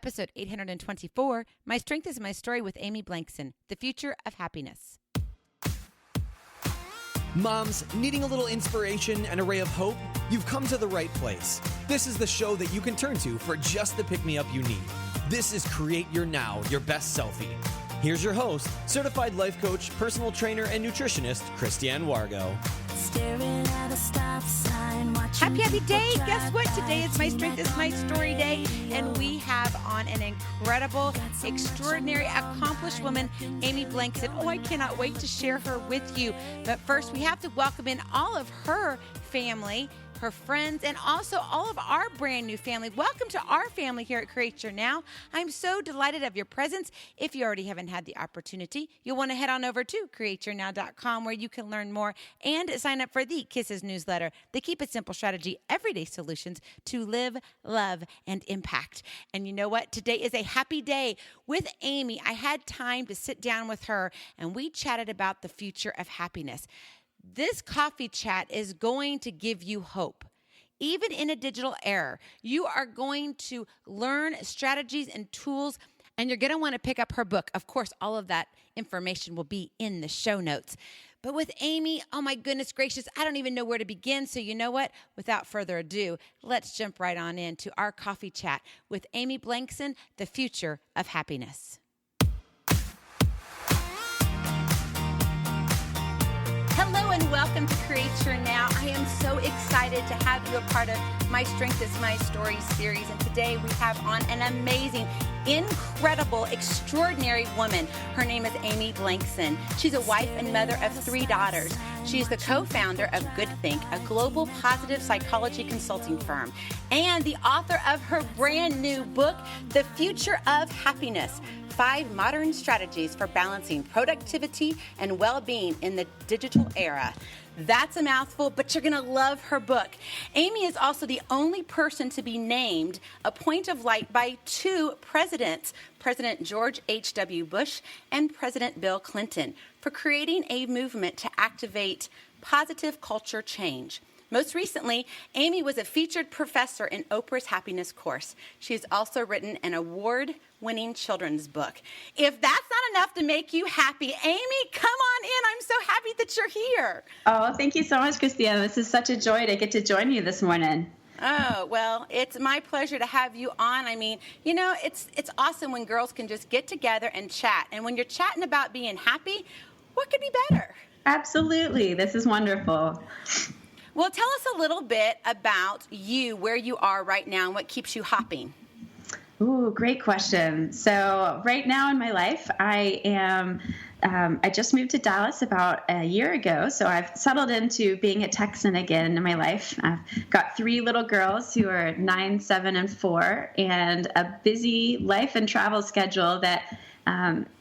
episode 824, My Strength is My Story with Amy Blankson, The Future of Happiness. Moms, needing a little inspiration and a ray of hope? You've come to the right place. This is the show that you can turn to for just the pick-me-up you need. This is Create Your Now, Your Best Selfie. Here's your host, certified life coach, personal trainer, and nutritionist, Christiane Wargo. Happy day. Guess what? Today is My Strength is My Story Day, and we have on an incredible, extraordinary, accomplished woman, Amy Blankson. Oh, I cannot wait to share her with you. But first, we have to welcome in all of her family, her friends, and also all of our brand new family. Welcome to our family here at Create Your Now. I'm so delighted of your presence. If you already haven't had the opportunity, you'll want to head on over to createyournow.com where you can learn more and sign up for the Kisses newsletter, the Keep It Simple Strategy, everyday solutions to live, love, and impact. And you know what? Today is a happy day with Amy. I had time to sit down with her, and we chatted about the future of happiness. This coffee chat is going to give you hope. Even in a digital era, you are going to learn strategies and tools, and you're going to want to pick up her book. Of course, all of that information will be in the show notes. But with Amy, oh my goodness gracious, I don't even know where to begin. So you know what? Without further ado, let's jump right on into our coffee chat with Amy Blankson, The Future of Happiness. Hello and welcome to Create Your Now. I am so excited to have you a part of My Strength is My Story series. And today we have on an amazing, incredible, extraordinary woman. Her name is Amy Blankson. She's a wife and mother of 3 daughters. She is the co-founder of GoodThink, a global positive psychology consulting firm, and the author of her brand new book, The Future of Happiness: 5 modern strategies for balancing productivity and well-being in the digital era. That's a mouthful, but you're going to love her book. Amy is also the only person to be named a point of light by 2 presidents, President George H.W. Bush and President Bill Clinton, for creating a movement to activate positive culture change. Most recently, Amy was a featured professor in Oprah's happiness course. She has also written an award-winning children's book. If that's not enough to make you happy, Amy, come on in. I'm so happy that you're here. Oh, thank you so much, Christiane. This is such a joy to get to join you this morning. Oh, well, it's my pleasure to have you on. I mean, you know, it's awesome when girls can just get together and chat. And when you're chatting about being happy, what could be better? Absolutely. This is wonderful. Well, tell us a little bit about you, where you are right now, and what keeps you hopping. Ooh, great question. So right now in my life, I just moved to Dallas about a year ago. So I've settled into being a Texan again in my life. I've got 3 little girls who are 9, 7, and 4, and a busy life and travel schedule that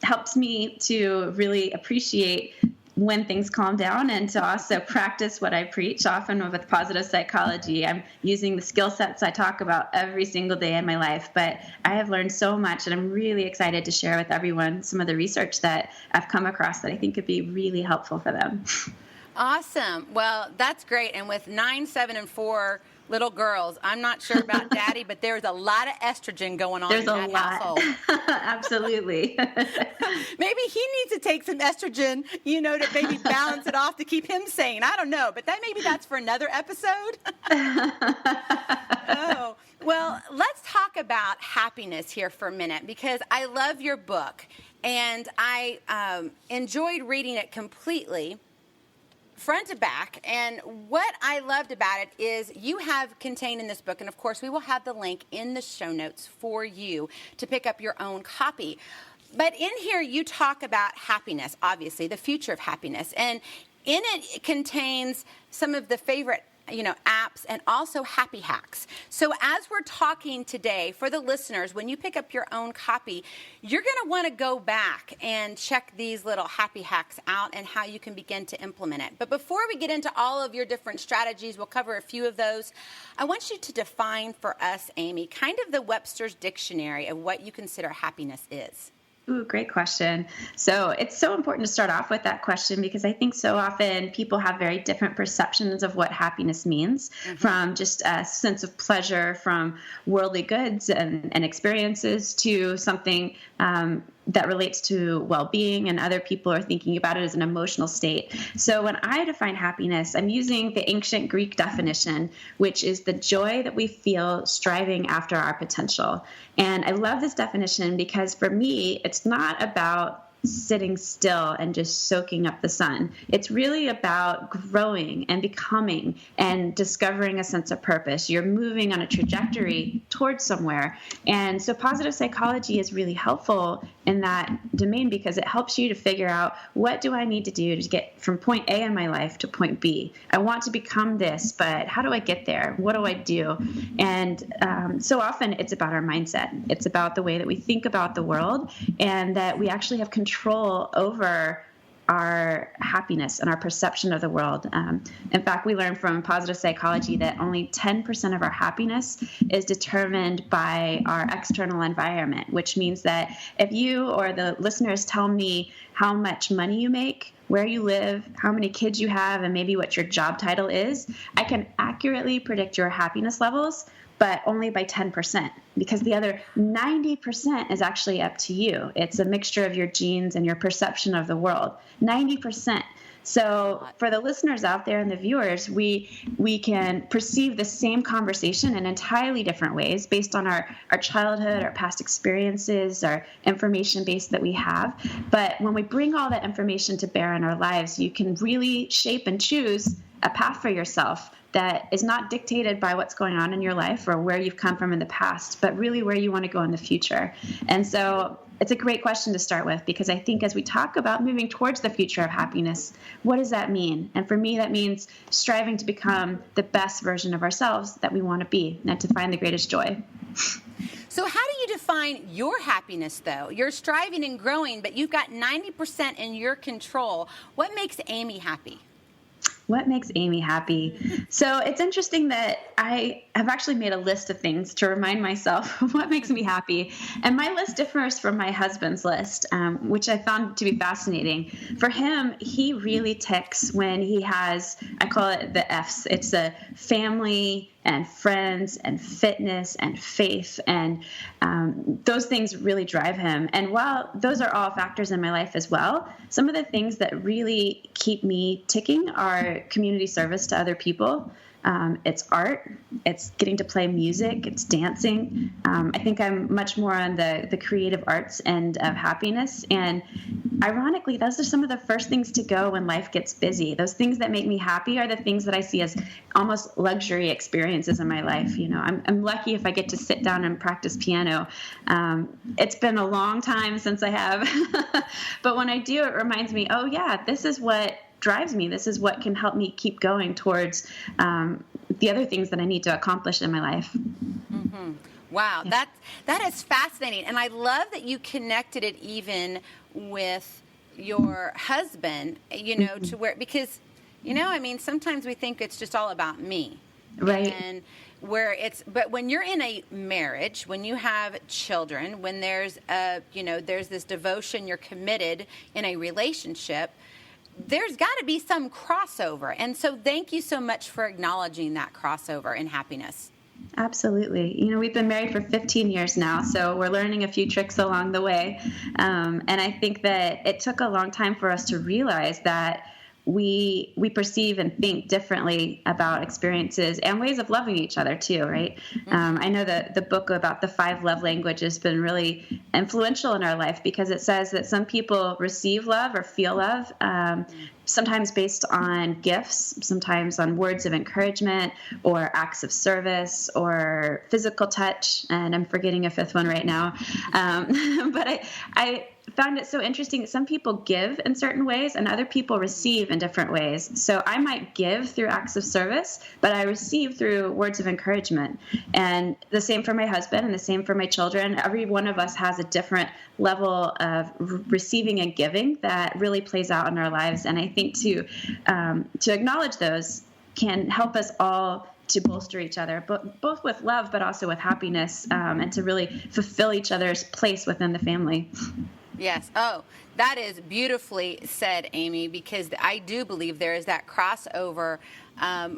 helps me to really appreciate when things calm down and to also practice what I preach, often with positive psychology. I'm using the skill sets I talk about every single day in my life, but I have learned so much, and I'm really excited to share with everyone some of the research that I've come across that I think could be really helpful for them. Awesome. Well, that's great. And with 9, 7, and 4 little girls, I'm not sure about Daddy, but there's a lot of estrogen going on in that household. Absolutely. Maybe he needs to take some estrogen, you know, to maybe balance it off to keep him sane. I don't know, but maybe that's for another episode. Oh, well, let's talk about happiness here for a minute, because I love your book, and I enjoyed reading it completely, front to back. And what I loved about it is you have contained in this book, and of course we will have the link in the show notes for you to pick up your own copy. But in here you talk about happiness, obviously, the future of happiness. And in it contains some of the favorite apps and also happy hacks. So as we're talking today, for the listeners, when you pick up your own copy, you're going to want to go back and check these little happy hacks out and how you can begin to implement it. But before we get into all of your different strategies, we'll cover a few of those. I want you to define for us, Amy, kind of the Webster's Dictionary of what you consider happiness is. Ooh, great question. So it's so important to start off with that question because I think so often people have very different perceptions of what happiness means, from just a sense of pleasure from worldly goods and experiences to something that relates to well-being, and other people are thinking about it as an emotional state. So when I define happiness, I'm using the ancient Greek definition, which is the joy that we feel striving after our potential. And I love this definition because for me, it's not about sitting still and just soaking up the sun. It's really about growing and becoming and discovering a sense of purpose. You're moving on a trajectory towards somewhere. And so positive psychology is really helpful in that domain because it helps you to figure out, what do I need to do to get from point A in my life to point B? I want to become this, but how do I get there? What do I do? And so often it's about our mindset. It's about the way that we think about the world, and that we actually have control over our happiness and our perception of the world. In fact, we learned from positive psychology that only 10% of our happiness is determined by our external environment, which means that if you or the listeners tell me how much money you make, where you live, how many kids you have, and maybe what your job title is, I can accurately predict your happiness levels, but only by 10%, because the other 90% is actually up to you. It's a mixture of your genes and your perception of the world. 90%. So for the listeners out there and the viewers, we can perceive the same conversation in entirely different ways based on our childhood, our past experiences, our information base that we have. But when we bring all that information to bear in our lives, you can really shape and choose a path for yourself that is not dictated by what's going on in your life or where you've come from in the past, but really where you want to go in the future. And so it's a great question to start with, because I think as we talk about moving towards the future of happiness, what does that mean? And for me, that means striving to become the best version of ourselves that we want to be and to find the greatest joy. So how do you define your happiness, though? You're striving and growing, but you've got 90% in your control. What makes Amy happy? What makes Amy happy? So it's interesting that I have actually made a list of things to remind myself what makes me happy. And my list differs from my husband's list, which I found to be fascinating. For him, he really ticks when he has, I call it the F's. It's a family and friends and fitness and faith. And those things really drive him. And while those are all factors in my life as well, some of the things that really keep me ticking are community service to other people. It's art, it's getting to play music, it's dancing. I think I'm much more on the creative arts end of happiness. And ironically, those are some of the first things to go when life gets busy. Those things that make me happy are the things that I see as almost luxury experiences in my life. You know, I'm lucky if I get to sit down and practice piano. It's been a long time since I have, but when I do, it reminds me, oh yeah, this is what drives me. This is what can help me keep going towards the other things that I need to accomplish in my life. Mm-hmm. Wow, yeah. That is fascinating. And I love that you connected it even with your husband, you know, to where, because, you know, I mean, sometimes we think it's just all about me. Right. And but when you're in a marriage, when you have children, when there's there's this devotion, you're committed in a relationship, there's got to be some crossover. And so thank you so much for acknowledging that crossover in happiness. Absolutely. You know, we've been married for 15 years now, so we're learning a few tricks along the way. And I think that it took a long time for us to realize that we perceive and think differently about experiences and ways of loving each other too, right? I know that the book about the 5 love languages has been really influential in our life, because it says that some people receive love or feel love, sometimes based on gifts, sometimes on words of encouragement or acts of service or physical touch. And I'm forgetting a 5th one right now. But I found it so interesting that some people give in certain ways and other people receive in different ways. So I might give through acts of service, but I receive through words of encouragement. And the same for my husband and the same for my children. Every one of us has a different level of receiving and giving that really plays out in our lives. And I think to acknowledge those can help us all to bolster each other, both with love, but also with happiness, and to really fulfill each other's place within the family. Yes. Oh, that is beautifully said, Amy, because I do believe there is that crossover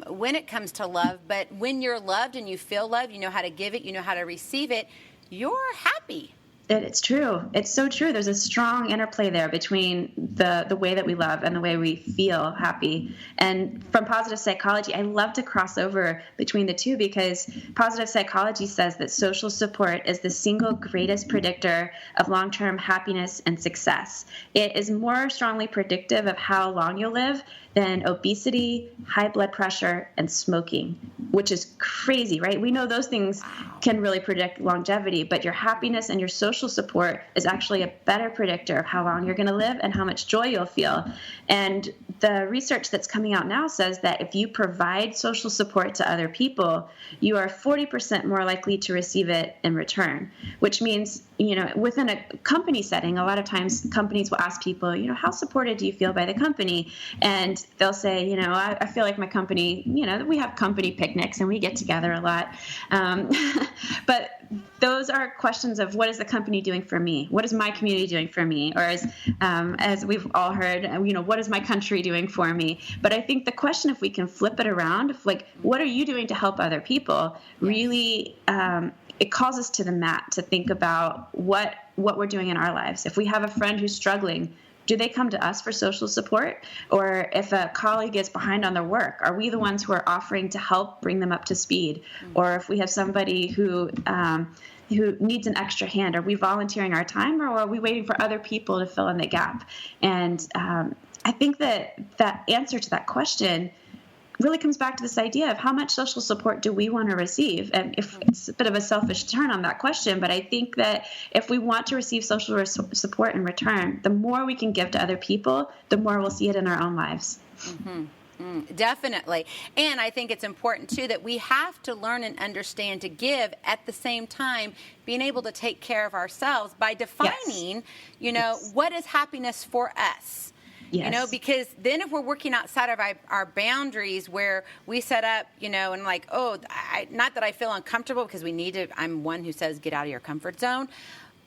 when it comes to love. But when you're loved and you feel loved, you know how to give it, you know how to receive it, you're happy. It's true. It's so true. There's a strong interplay there between the way that we love and the way we feel happy. And from positive psychology, I love to cross over between the two because positive psychology says that social support is the single greatest predictor of long-term happiness and success. It is more strongly predictive of how long you'll live than obesity, high blood pressure, and smoking, which is crazy, right? We know those things can really predict longevity, but your happiness and your social support is actually a better predictor of how long you're going to live and how much joy you'll feel. And the research that's coming out now says that if you provide social support to other people, you are 40% more likely to receive it in return, which means, within a company setting, a lot of times companies will ask people, how supported do you feel by the company? And they'll say, I feel like my company, we have company picnics and we get together a lot. But those are questions of what is the company doing for me? What is my community doing for me? Or as we've all heard, what is my country doing for me? But I think the question, if we can flip it around, what are you doing to help other people? Really, it calls us to the mat to think about what we're doing in our lives. If we have a friend who's struggling, do they come to us for social support? Or if a colleague is behind on their work, are we the ones who are offering to help bring them up to speed? Or if we have somebody who needs an extra hand, are we volunteering our time, or are we waiting for other people to fill in the gap? And I think that answer to that question really comes back to this idea of how much social support do we want to receive? And if it's a bit of a selfish turn on that question, but I think that if we want to receive social support in return, the more we can give to other people, the more we'll see it in our own lives. Mm-hmm. Definitely. And I think it's important, too, that we have to learn and understand to give at the same time, being able to take care of ourselves by defining, what is happiness for us? Yes. Because then if we're working outside of our boundaries where we set up, and not that I feel uncomfortable because I'm one who says get out of your comfort zone.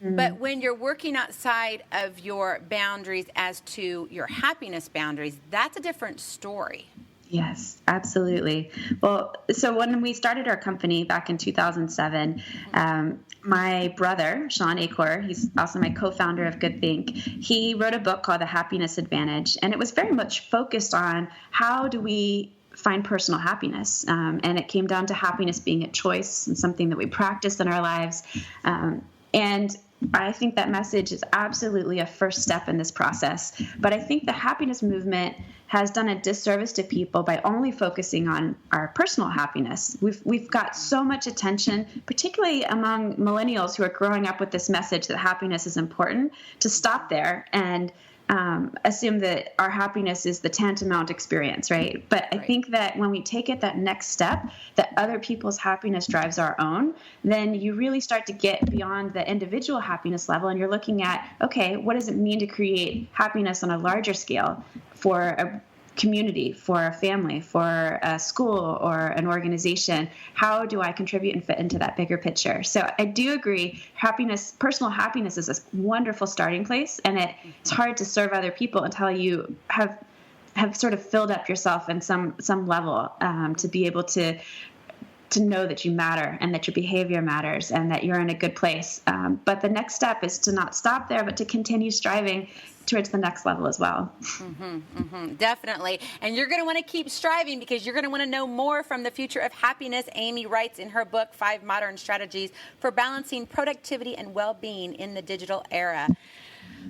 Mm-hmm. But when you're working outside of your boundaries as to your happiness boundaries, that's a different story. Yes, absolutely. Well, so when we started our company back in 2007, my brother, Sean Acor, he's also my co-founder of GoodThink, he wrote a book called The Happiness Advantage, and it was very much focused on how do we find personal happiness. And it came down to happiness being a choice and something that we practice in our lives. And I think that message is absolutely a first step in this process. But I think the happiness movement has done a disservice to people by only focusing on our personal happiness. We've got so much attention, particularly among millennials who are growing up with this message that happiness is important, to stop there and assume that our happiness is the tantamount experience, right? But I think that when we take it that next step, that other people's happiness drives our own, then you really start to get beyond the individual happiness level, and you're looking at, okay, what does it mean to create happiness on a larger scale for a community, for a family, for a school or an organization? How do I contribute and fit into that bigger picture? So I do agree, personal happiness is a wonderful starting place, and it's hard to serve other people until you have sort of filled up yourself in some level to be able to know that you matter and that your behavior matters and that you're in a good place. But the next step is to not stop there, but to continue striving towards the next level as well. Mm-hmm, mm-hmm, definitely. And you're going to want to keep striving because you're going to want to know more from the future of happiness. Amy writes in her book, 5 Modern Strategies for Balancing Productivity and Well-Being in the Digital Era.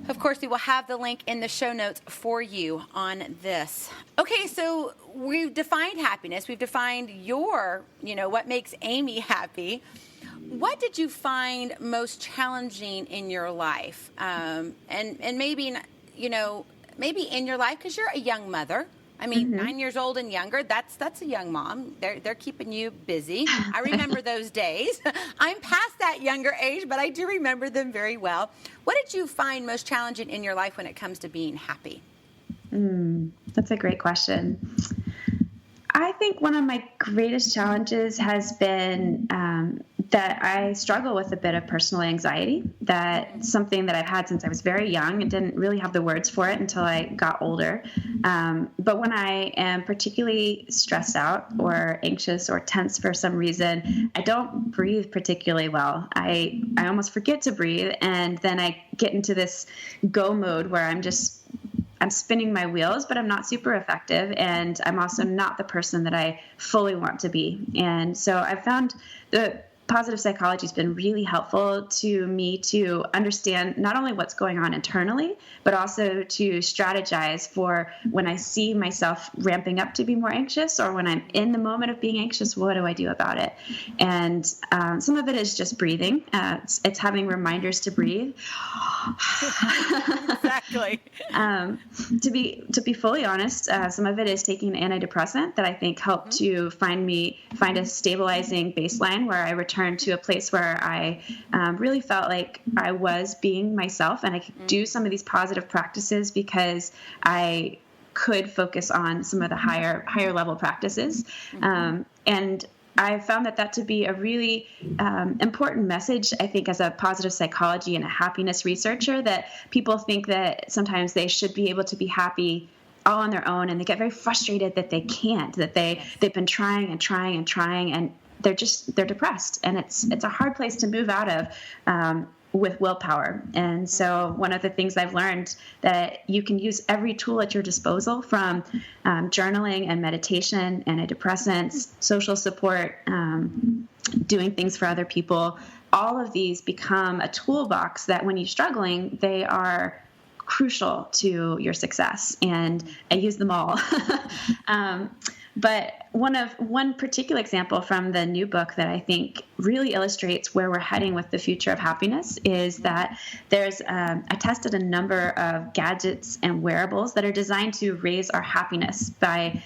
Of course, we will have the link in the show notes for you on this. Okay, so we've defined happiness. We've defined what makes Amy happy. What did you find most challenging in your life? And maybe, maybe in your life, because you're a young mother. I mean, 9 years old and younger, that's a young mom. They're keeping you busy. I remember those days. I'm past that younger age, but I do remember them very well. What did you find most challenging in your life when it comes to being happy? That's a great question. I think one of my greatest challenges has been that I struggle with a bit of personal anxiety. That's something that I've had since I was very young and didn't really have the words for it until I got older. But when I am particularly stressed out or anxious or tense for some reason, I don't breathe particularly well. I almost forget to breathe, and then I get into this go mode where I'm spinning my wheels, but I'm not super effective. And I'm also not the person that I fully want to be. And so I've found the positive psychology has been really helpful to me to understand not only what's going on internally, but also to strategize for when I see myself ramping up to be more anxious, or when I'm in the moment of being anxious, what do I do about it? And some of it is just breathing. It's having reminders to breathe. Exactly. To be fully honest, some of it is taking an antidepressant that I think helped to find a stabilizing baseline where I returned to a place where I really felt like I was being myself, and I could do some of these positive practices because I could focus on some of the higher level practices. And I found that to be a really important message, I think, as a positive psychology and a happiness researcher, that people think that sometimes they should be able to be happy all on their own, and they get very frustrated that they can't, that they've been trying and trying and trying, and they're depressed. And it's a hard place to move out of with willpower. And so one of the things I've learned, that you can use every tool at your disposal, from journaling and meditation, antidepressants, social support, doing things for other people. All of these become a toolbox that when you're struggling, they are crucial to your success, and I use them all. But one particular example from the new book that I think really illustrates where we're heading with the future of happiness is that I tested a number of gadgets and wearables that are designed to raise our happiness by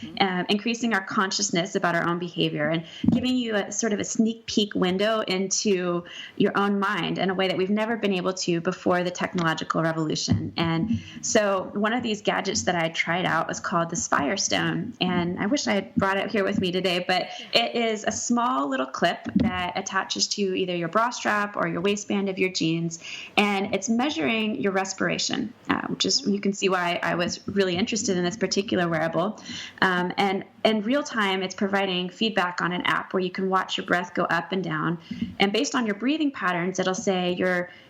increasing our consciousness about our own behavior and giving you a sort of a sneak peek window into your own mind in a way that we've never been able to before the technological revolution. And so one of these gadgets that I tried out was called the Firestone, and I wish I had brought it here with me today, but it is a small little clip that attaches to either your bra strap or your waistband of your jeans, and it's measuring your respiration, which is, you can see why I was really interested in this particular wearable. And in real time, it's providing feedback on an app where you can watch your breath go up and down, and based on your breathing patterns, it'll say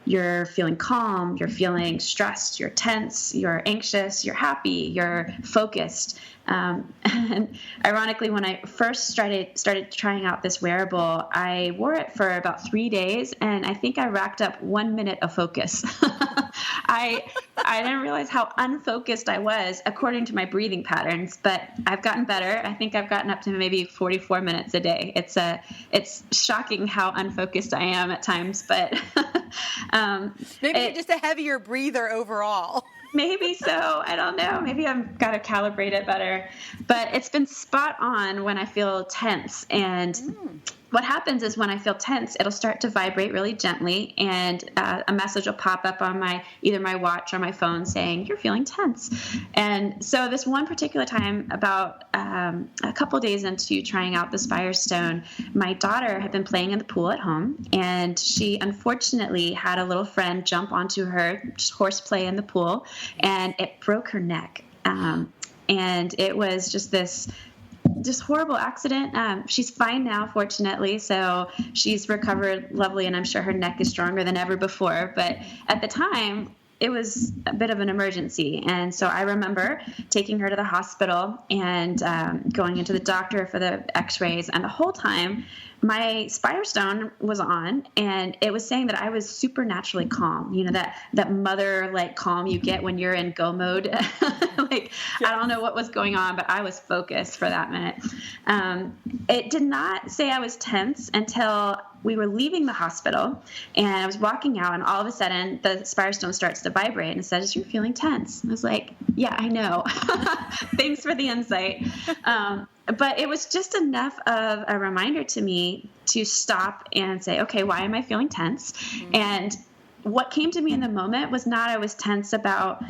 you're feeling calm, you're feeling stressed, you're tense, you're anxious, you're happy, you're focused. And ironically, when I first started trying out this wearable, I wore it for about 3 days, and I think I racked up 1 minute of focus. I didn't realize how unfocused I was according to my breathing patterns, but I've gotten better. I think I've gotten up to maybe 44 minutes a day. It's shocking how unfocused I am at times, but maybe you're just a heavier breather overall. Maybe so. I don't know. Maybe I've got to calibrate it better. But it's been spot on when I feel tense. And what happens is when I feel tense, it'll start to vibrate really gently, and a message will pop up on either my watch or my phone saying, you're feeling tense. And so this one particular time, about a couple days into trying out this Firestone, my daughter had been playing in the pool at home, and she unfortunately had a little friend jump onto her, just horseplay in the pool, and it broke her neck. And it was just horrible accident. She's fine now, fortunately, so she's recovered lovely, and I'm sure her neck is stronger than ever before. But at the time, it was a bit of an emergency. And so I remember taking her to the hospital and going into the doctor for the x-rays. And the whole time, my Firestone was on, and it was saying that I was supernaturally calm. You know, that mother-like calm you get when you're in go mode. I don't know what was going on, but I was focused for that minute. It did not say I was tense until we were leaving the hospital, and I was walking out, and all of a sudden the Firestone starts to vibrate, and it says, you're feeling tense. I was like, yeah, I know. Thanks for the insight. But it was just enough of a reminder to me to stop and say, okay, why am I feeling tense? Mm-hmm. And what came to me in the moment was not I was tense about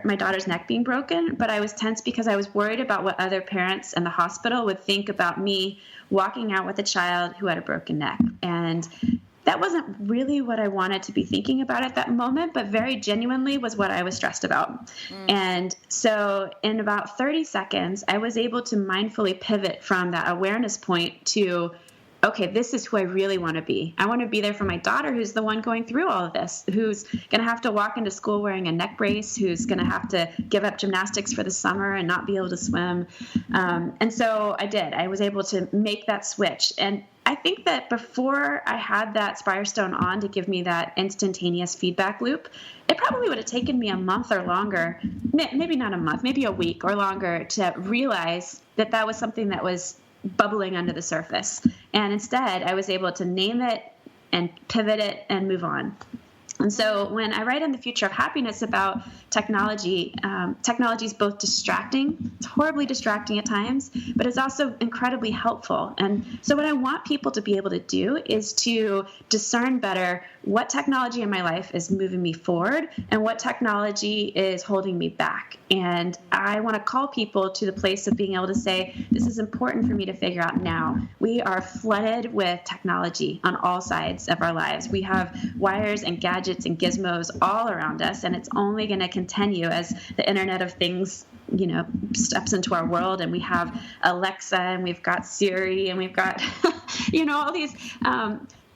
my daughter's neck being broken, but I was tense because I was worried about what other parents in the hospital would think about me walking out with a child who had a broken neck. And that wasn't really what I wanted to be thinking about at that moment, but very genuinely was what I was stressed about. And so in about 30 seconds, I was able to mindfully pivot from that awareness point to, okay, this is who I really want to be. I want to be there for my daughter, who's the one going through all of this, who's going to have to walk into school wearing a neck brace, who's going to have to give up gymnastics for the summer and not be able to swim. And so I did. I was able to make that switch. And I think that before I had that Spirestone on to give me that instantaneous feedback loop, it probably would have taken me a month or longer, maybe not a month, maybe a week or longer, to realize that that was something that was bubbling under the surface. And instead, I was able to name it and pivot it and move on. And so when I write in The Future of Happiness about technology, technology is both distracting, it's horribly distracting at times, but it's also incredibly helpful. And so what I want people to be able to do is to discern better what technology in my life is moving me forward and what technology is holding me back. And I want to call people to the place of being able to say, this is important for me to figure out now. We are flooded with technology on all sides of our lives. We have wires and gadgets and gizmos all around us, and it's only going to continue as the Internet of Things, steps into our world. And we have Alexa, and we've got Siri, and we've got, all these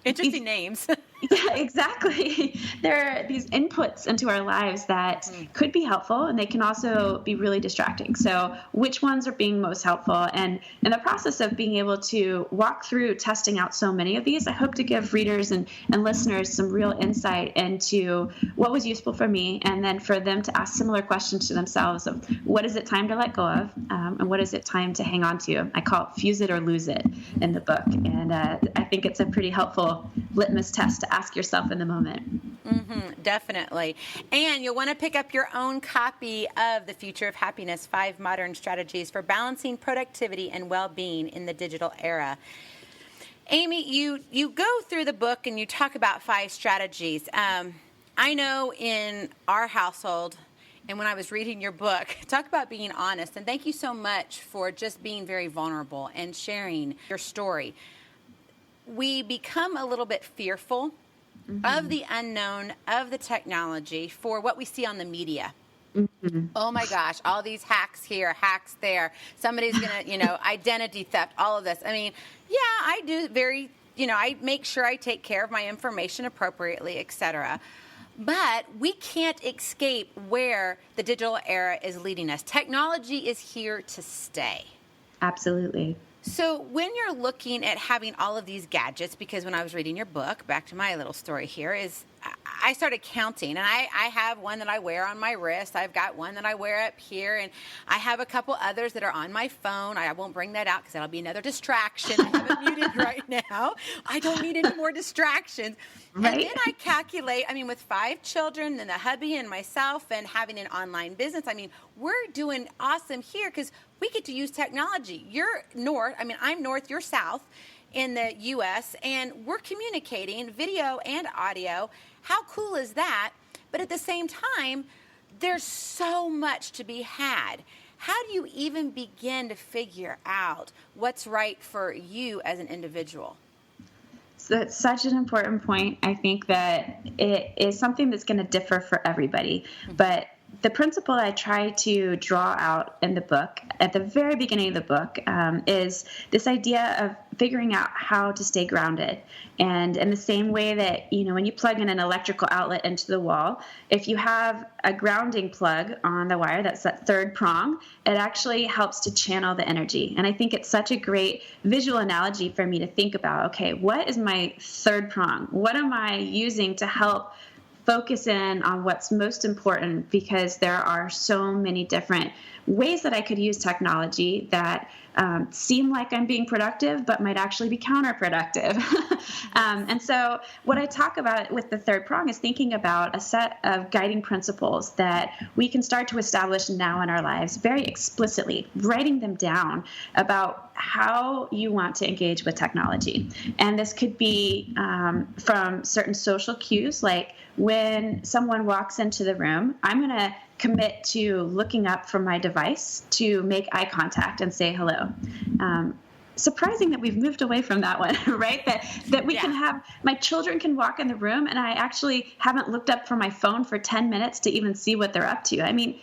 interesting names. Yeah, exactly. There are these inputs into our lives that could be helpful, and they can also be really distracting. So which ones are being most helpful? And in the process of being able to walk through testing out so many of these, I hope to give readers and listeners some real insight into what was useful for me, and then for them to ask similar questions to themselves of what is it time to let go of, and what is it time to hang on to. I call it fuse it or lose it in the book. And I think it's a pretty helpful litmus test to ask yourself in the moment. Mm-hmm, definitely. And you'll want to pick up your own copy of The Future of Happiness, 5 Modern Strategies for Balancing Productivity and Well-Being in the Digital Era. Amy, you go through the book and you talk about 5 strategies. I know in our household, and when I was reading your book, talk about being honest. And thank you so much for just being very vulnerable and sharing your story. We become a little bit fearful of the unknown, of the technology, for what we see on the media. Oh my gosh, all these hacks here, hacks there. Somebody's going to, identity theft, all of this. I mean, yeah, I do I make sure I take care of my information appropriately, etc. But we can't escape where the digital era is leading us. Technology is here to stay. Absolutely. So when you're looking at having all of these gadgets, because when I was reading your book, back to my little story here, is I started counting. And I have one that I wear on my wrist. I've got one that I wear up here. And I have a couple others that are on my phone. I won't bring that out because that'll be another distraction. I have it muted right now. I don't need any more distractions. Right. And then I calculate, with 5 children and the hubby and myself and having an online business, we're doing awesome here because we get to use technology. You're north, I'm north, you're south in the U.S., and we're communicating video and audio. How cool is that? But at the same time, there's so much to be had. How do you even begin to figure out what's right for you as an individual? So that's such an important point. I think that it is something that's going to differ for everybody. But the principle I try to draw out in the book, at the very beginning of the book, is this idea of figuring out how to stay grounded. And in the same way that, when you plug in an electrical outlet into the wall, if you have a grounding plug on the wire, that's that third prong, it actually helps to channel the energy. And I think it's such a great visual analogy for me to think about, okay, what is my third prong? What am I using to help focus in on what's most important? Because there are so many different ways that I could use technology that seem like I'm being productive, but might actually be counterproductive. And so what I talk about with the third prong is thinking about a set of guiding principles that we can start to establish now in our lives very explicitly, writing them down about how you want to engage with technology. And this could be from certain social cues, like when someone walks into the room, I'm going to commit to looking up from my device to make eye contact and say hello. Surprising that we've moved away from that one, right? That we can have, my children can walk in the room and I actually haven't looked up from my phone for 10 minutes to even see what they're up to. I mean,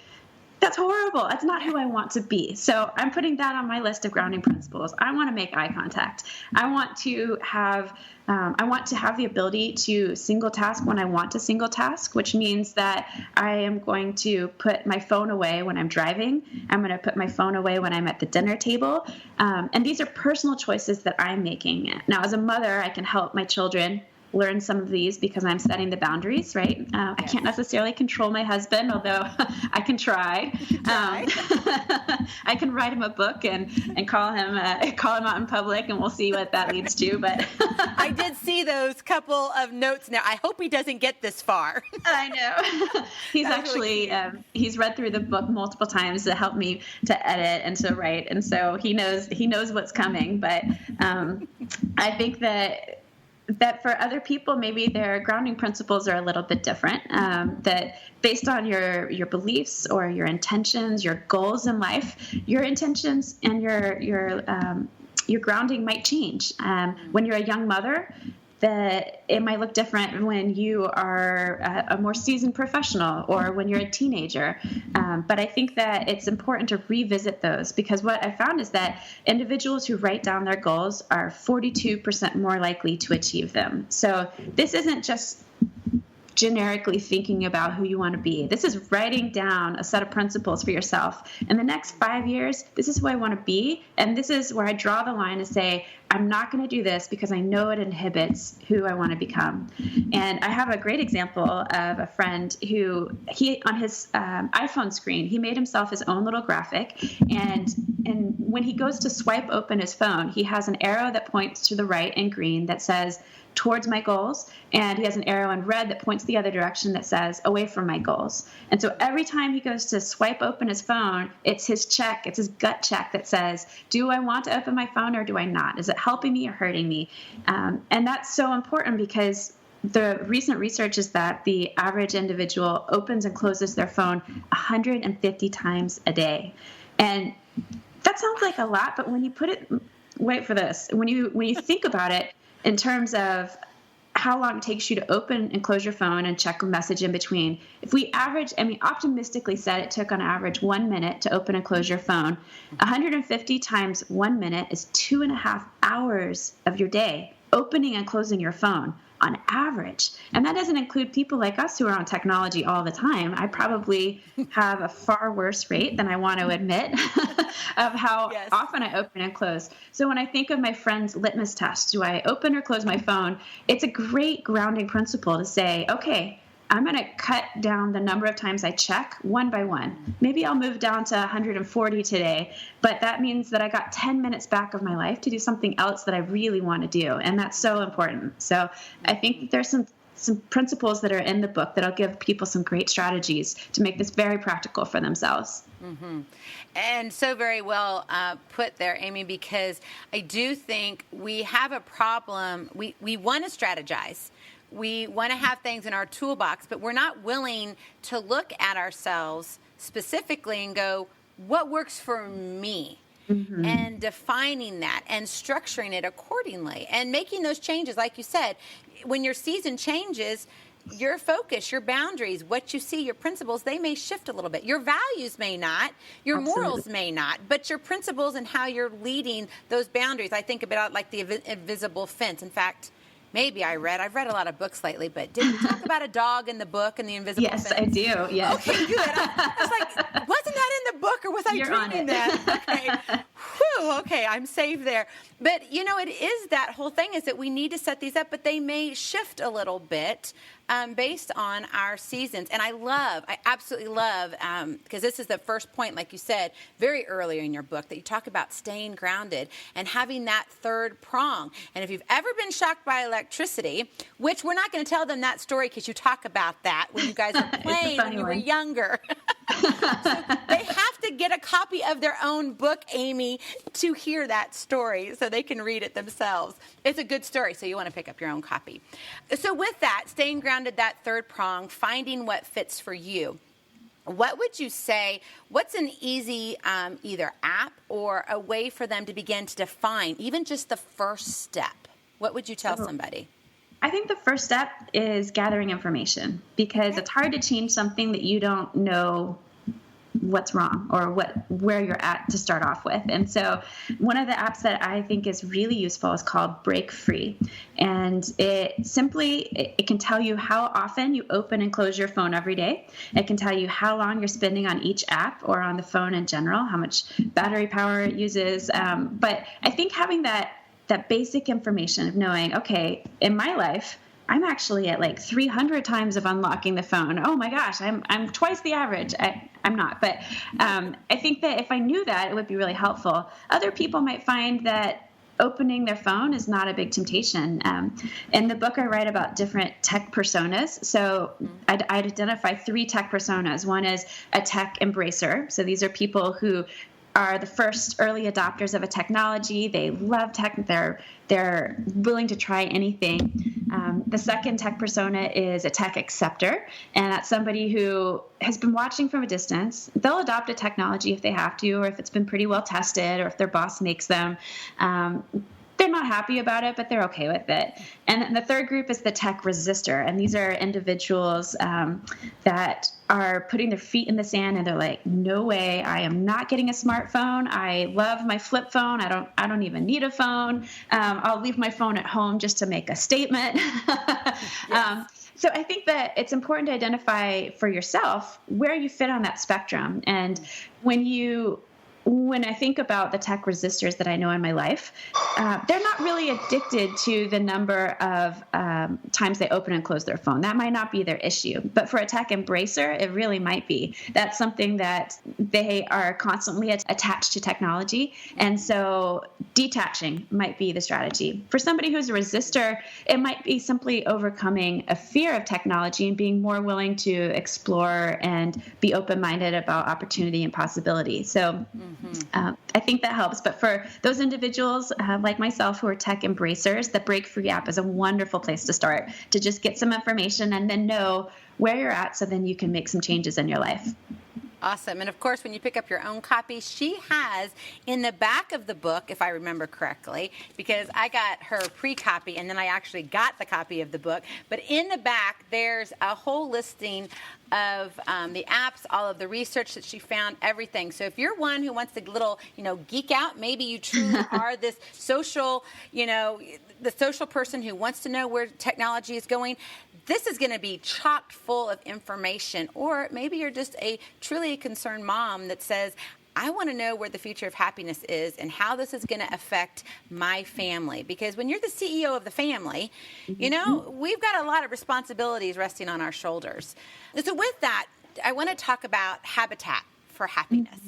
that's horrible. That's not who I want to be. So I'm putting that on my list of grounding principles. I want to make eye contact. I want to have the ability to single task when I want to single task, which means that I am going to put my phone away when I'm driving. I'm going to put my phone away when I'm at the dinner table. And these are personal choices that I'm making. Now, as a mother, I can help my children learn some of these because I'm setting the boundaries, right? I can't necessarily control my husband, although I can try. I can write him a book and call him out in public, and we'll see what that leads to. But I did see those couple of notes. Now, I hope he doesn't get this far. I know. He's actually really he's read through the book multiple times to help me to edit and to write, and so he knows what's coming. But I think that for other people, maybe their grounding principles are a little bit different, that based on your beliefs or your intentions, your goals in life, your intentions and your grounding might change. When you're a young mother, that it might look different when you are a more seasoned professional or when you're a teenager. But I think that it's important to revisit those, because what I found is that individuals who write down their goals are 42% more likely to achieve them. So this isn't just generically thinking about who you want to be. This is writing down a set of principles for yourself. In the next 5 years, this is who I want to be. And this is where I draw the line to say, I'm not going to do this because I know it inhibits who I want to become. And I have a great example of a friend who on his iPhone screen, he made himself his own little graphic. And when he goes to swipe open his phone, he has an arrow that points to the right in green that says, towards my goals, and he has an arrow in red that points the other direction that says away from my goals. And so every time he goes to swipe open his phone, it's his check, it's his gut check that says, do I want to open my phone or do I not? Is it helping me or hurting me? And that's so important because the recent research is that the average individual opens and closes their phone 150 times a day. And that sounds like a lot, but when you put it, wait for this, when you think about it, in terms of how long it takes you to open and close your phone and check a message in between. If we optimistically said it took on average 1 minute to open and close your phone, 150 times 1 minute is 2.5 hours of your day opening and closing your phone on average. And that doesn't include people like us who are on technology all the time. I probably have a far worse rate than I want to admit of how often I open and close. So when I think of my friend's litmus test, do I open or close my phone? It's a great grounding principle to say, okay, I'm going to cut down the number of times I check one by one. Maybe I'll move down to 140 today, but that means that I got 10 minutes back of my life to do something else that I really want to do, and that's so important. So I think there's some principles that are in the book that'll give people some great strategies to make this very practical for themselves. Mm-hmm. And so very well put there, Amy, because I do think we have a problem. We want to strategize. We want to have things in our toolbox, but we're not willing to look at ourselves specifically and go, what works for me? Mm-hmm. And defining that and structuring it accordingly and making those changes. Like you said, when your season changes, your focus, your boundaries, what you see, your principles, they may shift a little bit. Your values may not, your morals may not, but your principles and how you're leading those boundaries. I think about like the invisible fence. In fact, maybe I've read a lot of books lately, but did you talk about a dog in the book and the invisible fence? Yes, I do. Yes. Okay, good. I was like, wasn't that in the book or was I dreaming that? Okay. Whew, okay, I'm safe there. But, it is that whole thing is that we need to set these up, but they may shift a little bit based on our seasons. And I absolutely love, because this is the first point, like you said, very earlier in your book, that you talk about staying grounded and having that third prong. And if you've ever been shocked by electricity, which we're not going to tell them that story because you talk about that when you guys were playing when you were younger. So they have to get a copy of their own book, Amy, to hear that story so they can read it themselves. It's a good story, so you want to pick up your own copy. So with that, staying grounded, that third prong, finding what fits for you. what would you say, what's an easy either app or a way for them to begin to define even just the first step? What would you tell somebody? I think the first step is gathering information, because it's hard to change something that you don't know what's wrong or where you're at to start off with. And so one of the apps that I think is really useful is called Break Free. And it can tell you how often you open and close your phone every day. It can tell you how long you're spending on each app or on the phone in general, how much battery power it uses. But I think having that basic information of knowing, okay, in my life, I'm actually at like 300 times of unlocking the phone. Oh my gosh, I'm twice the average. I'm not, but I think that if I knew that, it would be really helpful. Other people might find that opening their phone is not a big temptation. In the book, I write about different tech personas. So I'd identify 3 tech personas. One is a tech embracer. So these are people who are the first early adopters of a technology. They love tech. They're willing to try anything. The second tech persona is a tech acceptor, and that's somebody who has been watching from a distance. They'll adopt a technology if they have to, or if it's been pretty well tested, or if their boss makes them. They're not happy about it, but they're okay with it. And then the third group is the tech resistor. And these are individuals that are putting their feet in the sand, and they're like, no way, I am not getting a smartphone. I love my flip phone. I don't even need a phone. I'll leave my phone at home just to make a statement. So I think that it's important to identify for yourself where you fit on that spectrum. And when I think about the tech resistors that I know in my life, they're not really addicted to the number of times they open and close their phone. That might not be their issue. But for a tech embracer, it really might be. That's something that they are constantly attached to technology. And so detaching might be the strategy. For somebody who's a resistor, it might be simply overcoming a fear of technology and being more willing to explore and be open-minded about opportunity and possibility. So I think that helps. But for those individuals like myself who are tech embracers, the Break Free app is a wonderful place to start, to just get some information and then know where you're at, so then you can make some changes in your life. Awesome. And of course, when you pick up your own copy, she has in the back of the book, if I remember correctly, because I got her pre-copy and then I actually got the copy of the book. But in the back, there's a whole listing of the apps, all of the research that she found, everything. So if you're one who wants to geek out, maybe you truly are this social, the social person who wants to know where technology is going, this is going to be chock full of information. Or maybe you're just a truly concerned mom that says, I want to know where the future of happiness is and how this is going to affect my family. Because when you're the CEO of the family, we've got a lot of responsibilities resting on our shoulders. So with that, I want to talk about habitat for happiness.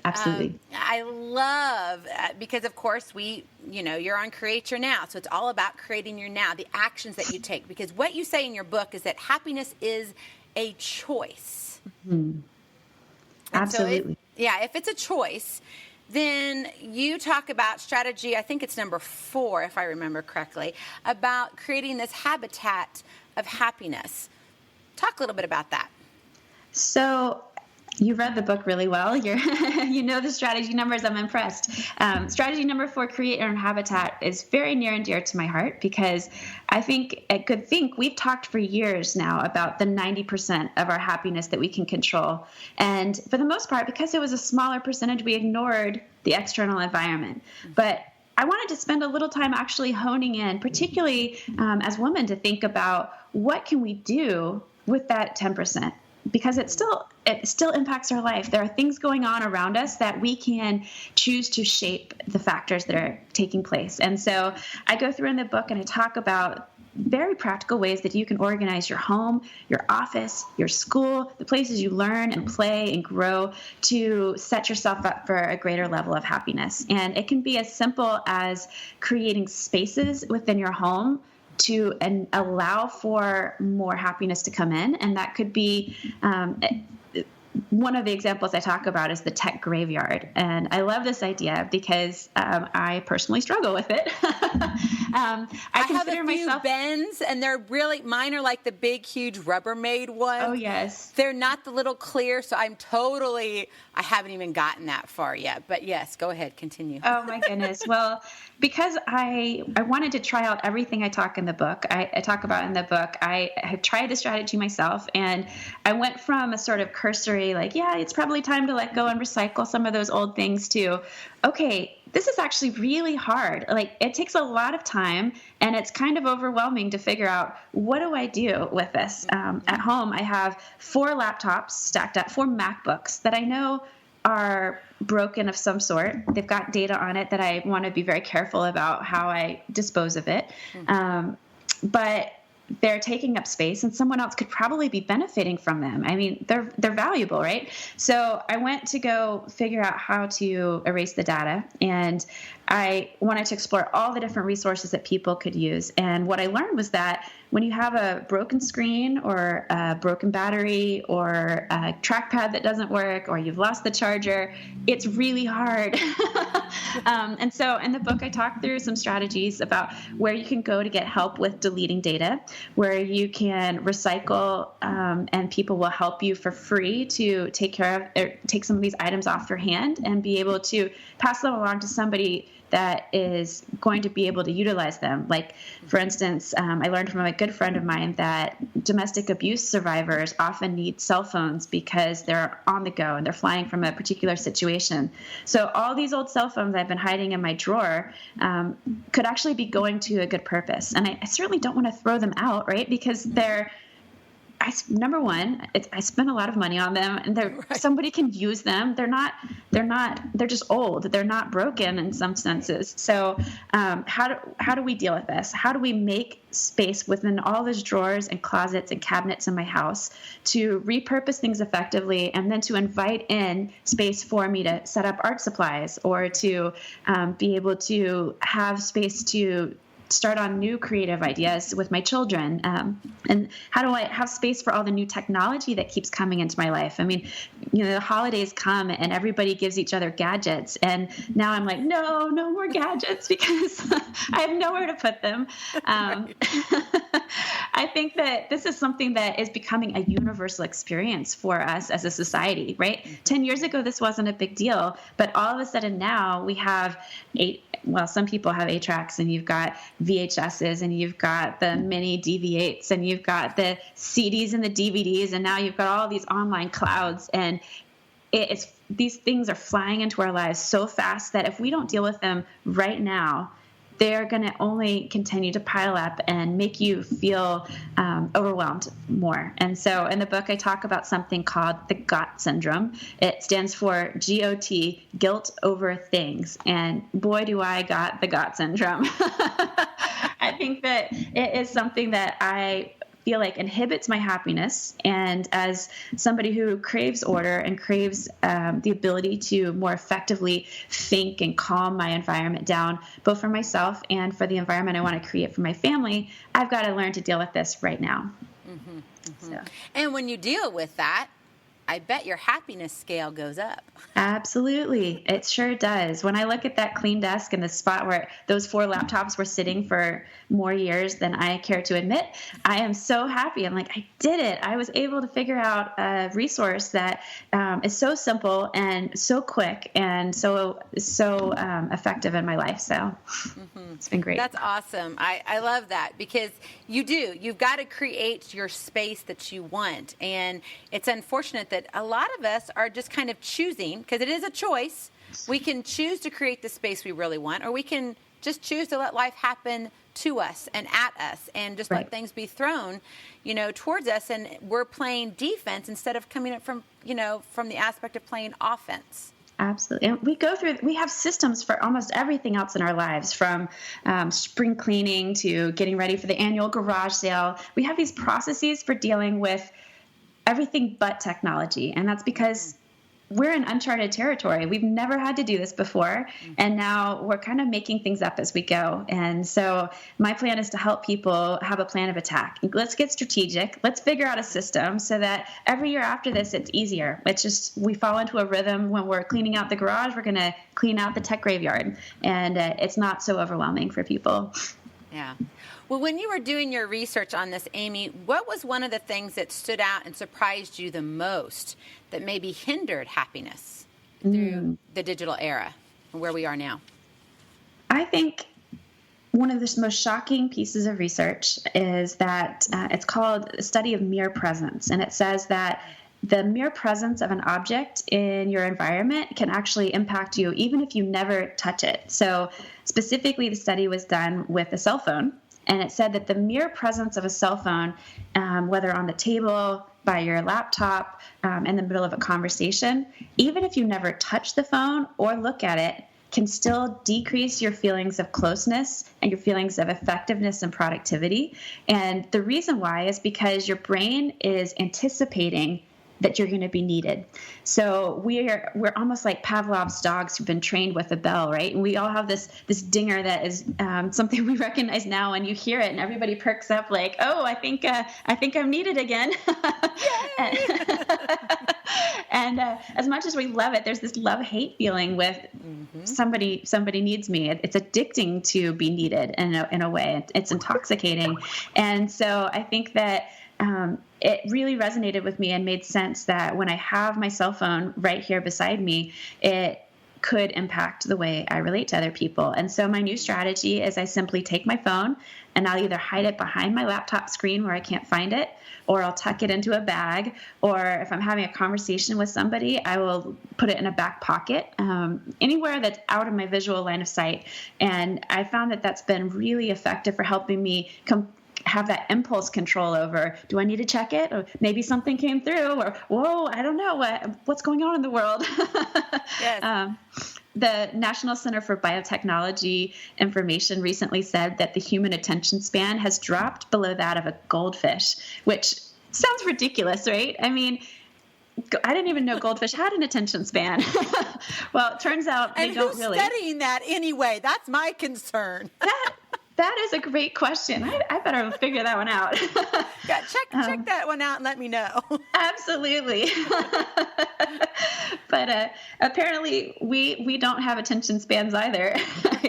Absolutely. I love, because of course you're on Create Your Now. So it's all about creating your now, the actions that you take. Because what you say in your book is that happiness is a choice. Absolutely. So if it's a choice, then you talk about strategy, I think it's number 4, if I remember correctly, about creating this habitat of happiness. Talk a little bit about that. So you read the book really well. You know the strategy numbers. I'm impressed. Strategy number 4, create your own habitat, is very near and dear to my heart, because I think at GoodThink, we've talked for years now about the 90% of our happiness that we can control. And for the most part, because it was a smaller percentage, we ignored the external environment. But I wanted to spend a little time actually honing in, particularly as women, to think about what can we do with that 10%. Because it still impacts our life. There are things going on around us that we can choose to shape the factors that are taking place. And so I go through in the book and I talk about very practical ways that you can organize your home, your office, your school, the places you learn and play and grow, to set yourself up for a greater level of happiness. And it can be as simple as creating spaces within your home to allow for more happiness to come in. And that could be one of the examples I talk about is the tech graveyard. And I love this idea because I personally struggle with it. I have a few bins, and they're really, mine are like the big, huge Rubbermaid ones. Oh, yes. They're not the little clear, so I haven't even gotten that far yet. But yes, go ahead, continue. Oh, my goodness. Well, because I wanted to try out everything I talk in the book. I talk about in the book. I have tried the strategy myself, and I went from a sort of cursory, like, yeah, it's probably time to let go and recycle some of those old things to, okay, this is actually really hard. Like, it takes a lot of time, and it's kind of overwhelming to figure out, what do I do with this? At home, I have 4 laptops stacked up, 4 MacBooks that I know are broken of some sort. They've got data on it that I want to be very careful about how I dispose of it. But they're taking up space, and someone else could probably be benefiting from them. I mean, they're valuable, right? So I went to go figure out how to erase the data, and I wanted to explore all the different resources that people could use. And what I learned was that when you have a broken screen or a broken battery or a trackpad that doesn't work or you've lost the charger, it's really hard. And so in the book, I talk through some strategies about where you can go to get help with deleting data, where you can recycle, and people will help you for free to take some of these items off your hand and be able to pass them along to somebody that is going to be able to utilize them. Like, for instance, I learned from a good friend of mine that domestic abuse survivors often need cell phones because they're on the go and they're flying from a particular situation. So all these old cell phones I've been hiding in my drawer could actually be going to a good purpose. And I certainly don't want to throw them out, right? Because number one, I spend a lot of money on them, and somebody can use them. They're just old. They're not broken in some senses. So how do we deal with this? How do we make space within all those drawers and closets and cabinets in my house to repurpose things effectively, and then to invite in space for me to set up art supplies, or to be able to have space to start on new creative ideas with my children? And how do I have space for all the new technology that keeps coming into my life? I mean, the holidays come and everybody gives each other gadgets. And now I'm like, no more gadgets, because I have nowhere to put them. I think that this is something that is becoming a universal experience for us as a society, right? 10 years ago, this wasn't a big deal, but all of a sudden now we have some people have 8-tracks, and you've got VHSs, and you've got the mini DV8s, and you've got the CDs and the DVDs, and now you've got all these online clouds, and these things are flying into our lives so fast that if we don't deal with them right now, they're going to only continue to pile up and make you feel overwhelmed more. And so in the book, I talk about something called the GOT syndrome. It stands for GOT, guilt over things. And boy, do I got the GOT syndrome. I think that it is something that I feel like inhibits my happiness. And as somebody who craves order and craves the ability to more effectively think and calm my environment down, both for myself and for the environment I want to create for my family, I've got to learn to deal with this right now. Mm-hmm, mm-hmm. So. And when you deal with that, I bet your happiness scale goes up. Absolutely. It sure does. When I look at that clean desk and the spot where those 4 laptops were sitting for more years than I care to admit, I am so happy. I'm like, I did it. I was able to figure out a resource that is so simple and so quick and so effective in my life. So It's been great. That's awesome. I love that, because you've got to create your space that you want. And it's unfortunate that a lot of us are just kind of choosing, because it is a choice. We can choose to create the space we really want, or we can just choose to let life happen to us and at us, and just let things be thrown, towards us. And we're playing defense instead of coming up from the aspect of playing offense. Absolutely. And we have systems for almost everything else in our lives, from spring cleaning to getting ready for the annual garage sale. We have these processes for dealing with everything but technology. And that's because we're in uncharted territory. We've never had to do this before. And now we're kind of making things up as we go. And so my plan is to help people have a plan of attack. Let's get strategic. Let's figure out a system so that every year after this, it's easier. It's just, we fall into a rhythm. When we're cleaning out the garage, we're going to clean out the tech graveyard. And it's not so overwhelming for people. Yeah. Well, when you were doing your research on this, Amy, what was one of the things that stood out and surprised you the most that maybe hindered happiness through the digital era, where we are now? I think one of the most shocking pieces of research is that it's called a study of mere presence. And it says that the mere presence of an object in your environment can actually impact you even if you never touch it. So specifically, the study was done with a cell phone. And it said that the mere presence of a cell phone, whether on the table, by your laptop, in the middle of a conversation, even if you never touch the phone or look at it, can still decrease your feelings of closeness and your feelings of effectiveness and productivity. And the reason why is because your brain is anticipating that you're going to be needed. So we're almost like Pavlov's dogs who've been trained with a bell, right? And we all have this dinger that is something we recognize now, and you hear it, and everybody perks up like, "Oh, I think I'm needed again." And as much as we love it, there's this love-hate feeling with somebody needs me. It's addicting to be needed in a way. It's intoxicating, and so I think that. It really resonated with me and made sense that when I have my cell phone right here beside me, it could impact the way I relate to other people. And so my new strategy is I simply take my phone and I'll either hide it behind my laptop screen where I can't find it, or I'll tuck it into a bag, or if I'm having a conversation with somebody, I will put it in a back pocket, anywhere that's out of my visual line of sight. And I found that that's been really effective for helping me have that impulse control over, do I need to check it? Or maybe something came through, or, whoa, I don't know what's going on in the world. Yes. The National Center for Biotechnology information recently said that the human attention span has dropped below that of a goldfish, which sounds ridiculous, right? I mean, I didn't even know goldfish had an attention span. Well, it turns out they don't really. And who's studying that anyway? That's my concern. That is a great question. I better figure that one out. Yeah, check that one out and let me know. Absolutely. But apparently we don't have attention spans either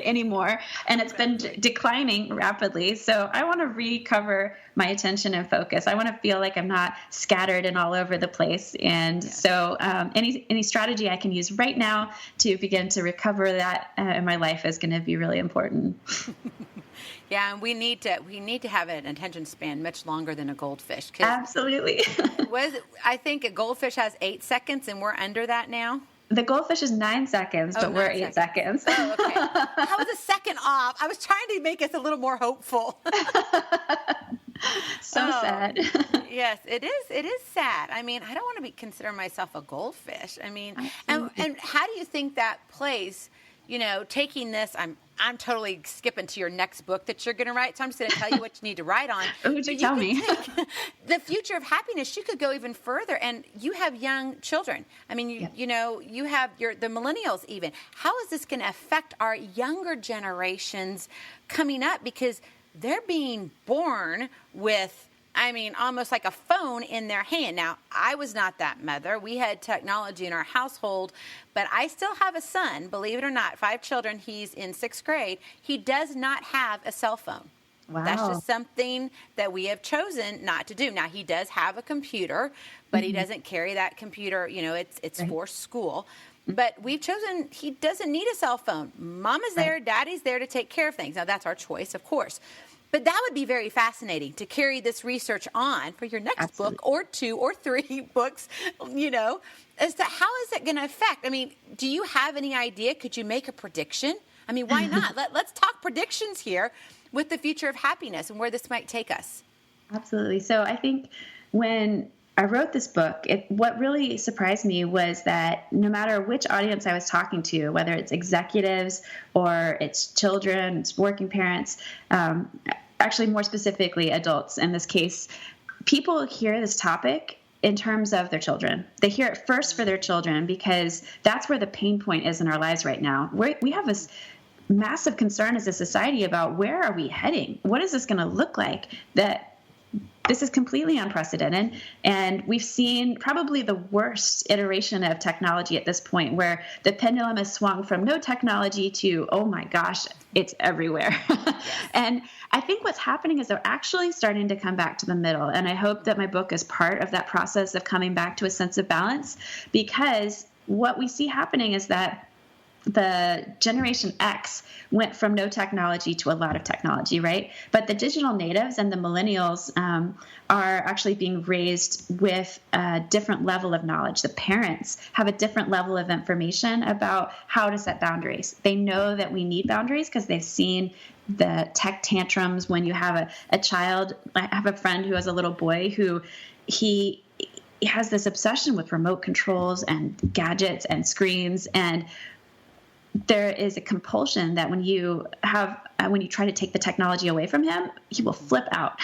anymore, and it's been declining rapidly. So I want to recover my attention and focus. I want to feel like I'm not scattered and all over the place. And so any strategy I can use right now to begin to recover that in my life is going to be really important. Yeah, and we need to have an attention span much longer than a goldfish. Absolutely. I think a goldfish has 8 seconds, and we're under that now. The goldfish is 9 seconds, but we're 8 seconds. Oh, okay. I was a second off. I was trying to make us a little more hopeful. Sad. Yes, it is. It is sad. I mean, I don't want to consider myself a goldfish. I mean, and how do you think that plays? You know, taking this, I'm totally skipping to your next book that you're going to write. So I'm just going to tell you what you need to write on. Would you tell me? The future of happiness, you could go even further. And you have young children. I mean, you know, you have the millennials even. How is this going to affect our younger generations coming up? Because they're being born with, I mean, almost like a phone in their hand. Now, I was not that mother. We had technology in our household, but I still have a son, believe it or not, 5 children. He's in 6th grade. He does not have a cell phone. Wow. That's just something that we have chosen not to do. Now, he does have a computer, but he doesn't carry that computer. You know, it's right. For school. But we've chosen he doesn't need a cell phone. Mama's there, Daddy's there to take care of things. Now, that's our choice, of course. But that would be very fascinating to carry this research on for your next book or 2 or 3 books, you know, as to how is it going to affect? I mean, do you have any idea? Could you make a prediction? I mean, why not? Let's talk predictions here with the future of happiness and where this might take us. Absolutely. So I think when I wrote this book, what really surprised me was that no matter which audience I was talking to, whether it's executives or it's children, it's working parents, actually more specifically adults in this case, people hear this topic, in terms of their children. They hear it first for their children because that's where the pain point is in our lives right now. We have this massive concern as a society about where are we heading? What is this going to look like? That this is completely unprecedented, and we've seen probably the worst iteration of technology at this point, where the pendulum has swung from no technology to, oh my gosh, it's everywhere. And I think what's happening is they're actually starting to come back to the middle, and I hope that my book is part of that process of coming back to a sense of balance, because what we see happening is that the Generation X went from no technology to a lot of technology, right? But the digital natives and the millennials are actually being raised with a different level of knowledge. The parents have a different level of information about how to set boundaries. They know that we need boundaries because they've seen the tech tantrums when you have a child. I have a friend who has a little boy who he has this obsession with remote controls and gadgets and screens, and there is a compulsion that when you try to take the technology away from him, he will flip out.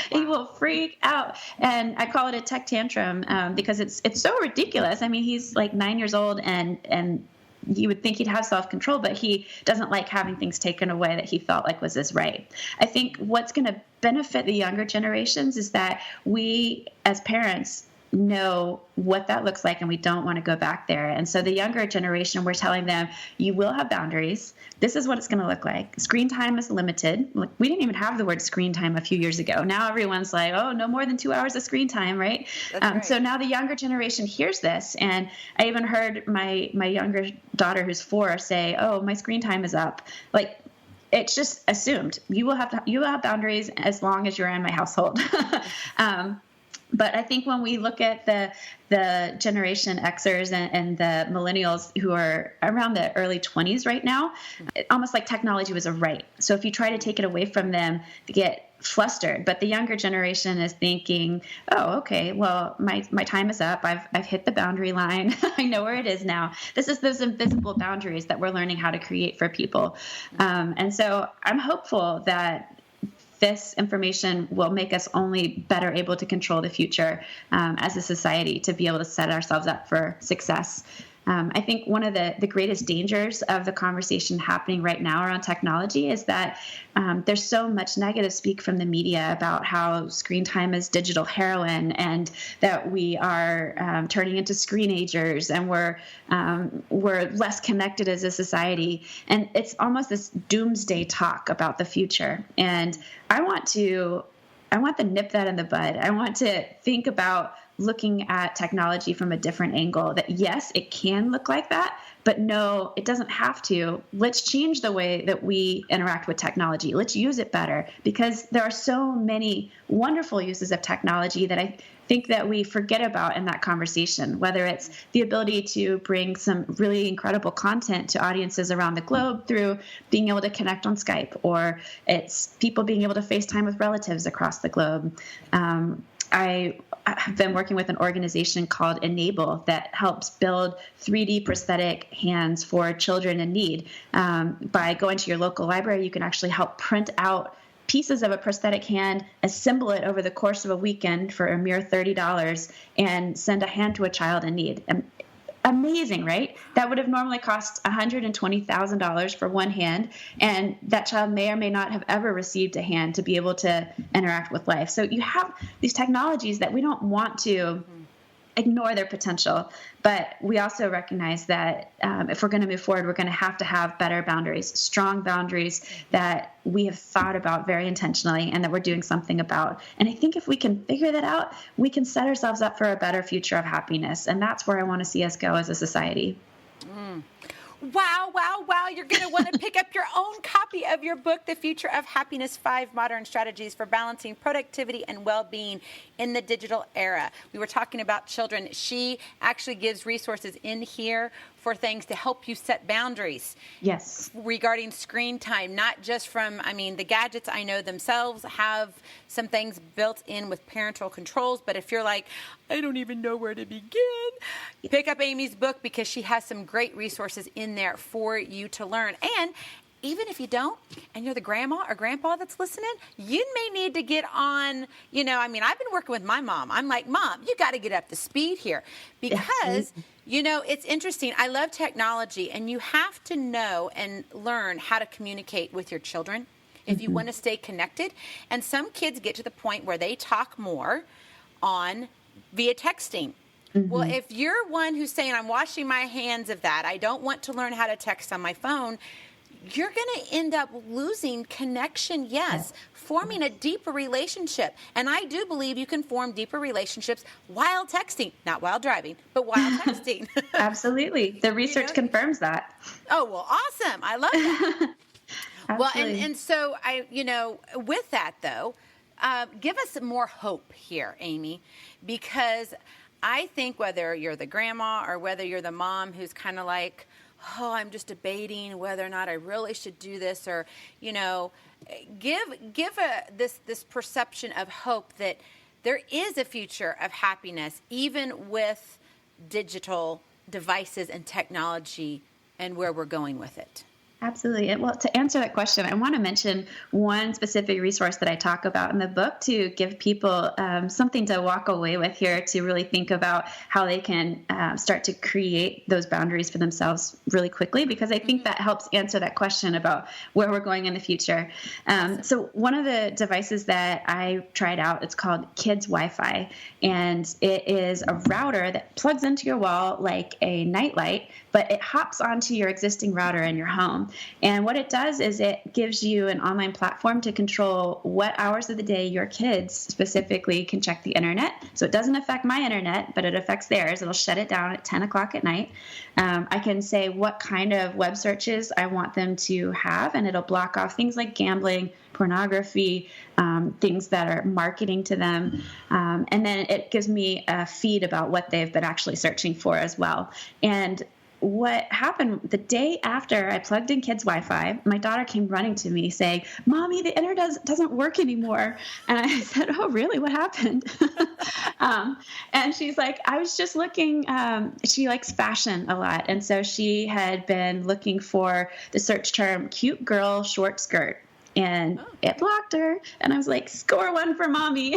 He will freak out. And I call it a tech tantrum because it's so ridiculous. I mean, he's like 9 years old, and you would think he'd have self-control, but he doesn't like having things taken away that he felt like was his right. I think what's going to benefit the younger generations is that we as parents know what that looks like, and we don't want to go back there. And so the younger generation, we're telling them, you will have boundaries. This is what it's going to look like. Screen time is limited. We didn't even have the word screen time a few years ago. Now everyone's like, oh, no more than 2 hours of screen time, right? Right. So now the younger generation hears this. And I even heard my younger daughter, who's 4, say, oh, my screen time is up. Like, it's just assumed you will have boundaries as long as you're in my household. But I think when we look at the Generation Xers and the millennials who are around the early 20s right now, almost like technology was a right. So if you try to take it away from them, they get flustered. But the younger generation is thinking, oh, okay, well, my time is up. I've hit the boundary line. I know where it is now. This is those invisible boundaries that we're learning how to create for people. And so I'm hopeful that this information will make us only better able to control the future as a society, to be able to set ourselves up for success. I think one of the greatest dangers of the conversation happening right now around technology is that there's so much negative speak from the media about how screen time is digital heroin, and that we are turning into screenagers, and we're less connected as a society. And it's almost this doomsday talk about the future. And I want to nip that in the bud. I want to think about looking at technology from a different angle, that yes, it can look like that, but no, it doesn't have to. Let's change the way that we interact with technology. Let's use it better, because there are so many wonderful uses of technology that I think that we forget about in that conversation, whether it's the ability to bring some really incredible content to audiences around the globe through being able to connect on Skype, or it's people being able to FaceTime with relatives across the globe. I have been working with an organization called Enable that helps build 3D prosthetic hands for children in need. By going to your local library, you can actually help print out pieces of a prosthetic hand, assemble it over the course of a weekend for a mere $30, and send a hand to a child in need. Amazing, right? That would have normally cost $120,000 for one hand, and that child may or may not have ever received a hand to be able to interact with life. So you have these technologies that we don't want to ignore their potential, but we also recognize that if we're going to move forward, we're going to have better boundaries, strong boundaries that we have thought about very intentionally and that we're doing something about. And I think if we can figure that out, we can set ourselves up for a better future of happiness. And that's where I want to see us go as a society. Wow, wow, wow. You're going to want to pick up your own copy of your book, The Future of Happiness, 5 Modern Strategies for Balancing Productivity and Well-Being in the Digital Era. We were talking about children. She actually gives resources in here for things to help you set boundaries. Yes. Regarding screen time, not just from, the gadgets I know themselves have some things built in with parental controls, but if you're like, I don't even know where to begin, pick up Amy's book, because she has some great resources in there for you to learn. And even if you don't, and you're the grandma or grandpa that's listening, you may need to get on, I've been working with my mom. I'm like, Mom, you got to get up to speed here because, it's interesting. I love technology, and you have to know and learn how to communicate with your children if you want to stay connected. And some kids get to the point where they talk more via texting. Well, if you're one who's saying, I'm washing my hands of that, I don't want to learn how to text on my phone, you're going to end up losing connection, forming a deeper relationship. And I do believe you can form deeper relationships while texting, not while driving, but while texting. Absolutely. The research confirms that. Oh, well, awesome. I love that. Well, and so with that, though, give us more hope here, Amy, because I think whether you're the grandma or whether you're the mom who's kind of like, oh, I'm just debating whether or not I really should do this, or, give this perception of hope that there is a future of happiness, even with digital devices and technology and where we're going with it. Absolutely. Well, to answer that question, I want to mention one specific resource that I talk about in the book to give people something to walk away with here to really think about how they can start to create those boundaries for themselves really quickly, because I think that helps answer that question about where we're going in the future. So one of the devices that I tried out, it's called Kids Wi-Fi, and it is a router that plugs into your wall like a nightlight, but it hops onto your existing router in your home. And what it does is it gives you an online platform to control what hours of the day your kids specifically can check the internet. So it doesn't affect my internet, but it affects theirs. It'll shut it down at 10 o'clock at night. I can say what kind of web searches I want them to have, and it'll block off things like gambling, pornography, things that are marketing to them. And then it gives me a feed about what they've been actually searching for as well. And what happened the day after I plugged in kids' Wi-Fi, my daughter came running to me saying, Mommy, the internet doesn't work anymore. And I said, oh, really? What happened? And she's like, I was just looking. She likes fashion a lot. And so she had been looking for the search term cute girl short skirt. And it blocked her. And I was like, score one for Mommy.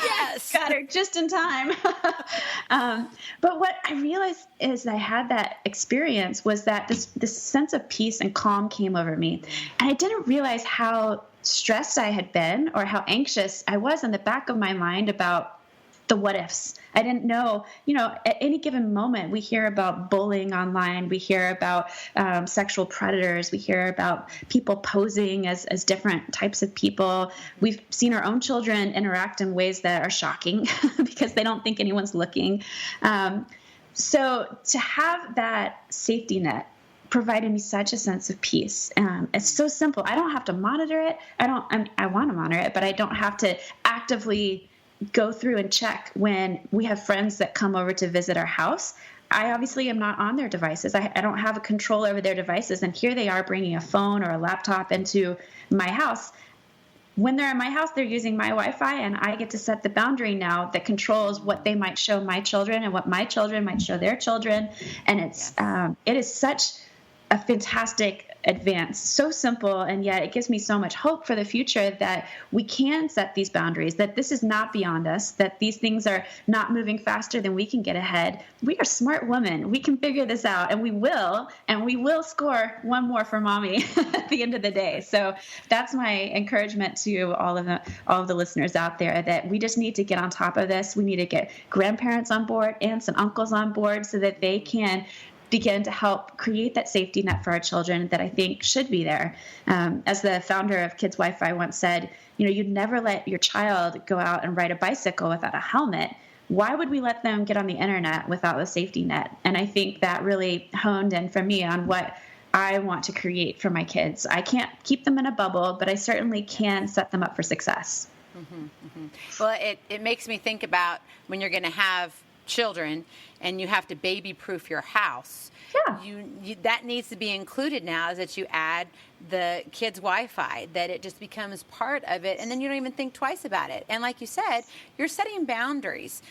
Yes. Got her just in time. But what I realized is I had that experience was that this sense of peace and calm came over me. And I didn't realize how stressed I had been or how anxious I was in the back of my mind about the what ifs. I didn't know, at any given moment, we hear about bullying online. We hear about sexual predators. We hear about people posing as different types of people. We've seen our own children interact in ways that are shocking because they don't think anyone's looking. So to have that safety net provided me such a sense of peace. It's so simple. I don't have to monitor it. I want to monitor it, but I don't have to actively go through and check when we have friends that come over to visit our house. I obviously am not on their devices. I don't have a control over their devices. And here they are bringing a phone or a laptop into my house. When they're in my house, they're using my Wi-Fi, and I get to set the boundary now that controls what they might show my children and what my children might show their children. And it is such a fantastic advance. So simple, and yet it gives me so much hope for the future that we can set these boundaries, that this is not beyond us, that these things are not moving faster than we can get ahead. We are smart women. We can figure this out, and we will score one more for Mommy at the end of the day. So that's my encouragement to all of the listeners out there, that we just need to get on top of this. We need to get grandparents on board, aunts and uncles on board, so that they can begin to help create that safety net for our children that I think should be there. As the founder of Kids Wi-Fi once said, you'd never let your child go out and ride a bicycle without a helmet. Why would we let them get on the internet without a safety net? And I think that really honed in for me on what I want to create for my kids. I can't keep them in a bubble, but I certainly can set them up for success. Mm-hmm, mm-hmm. Well, it makes me think about when you're going to have children and you have to baby-proof your house. Yeah. You that needs to be included now, is that you add the kids' Wi-Fi, that it just becomes part of it, and then you don't even think twice about it. And like you said, you're setting boundaries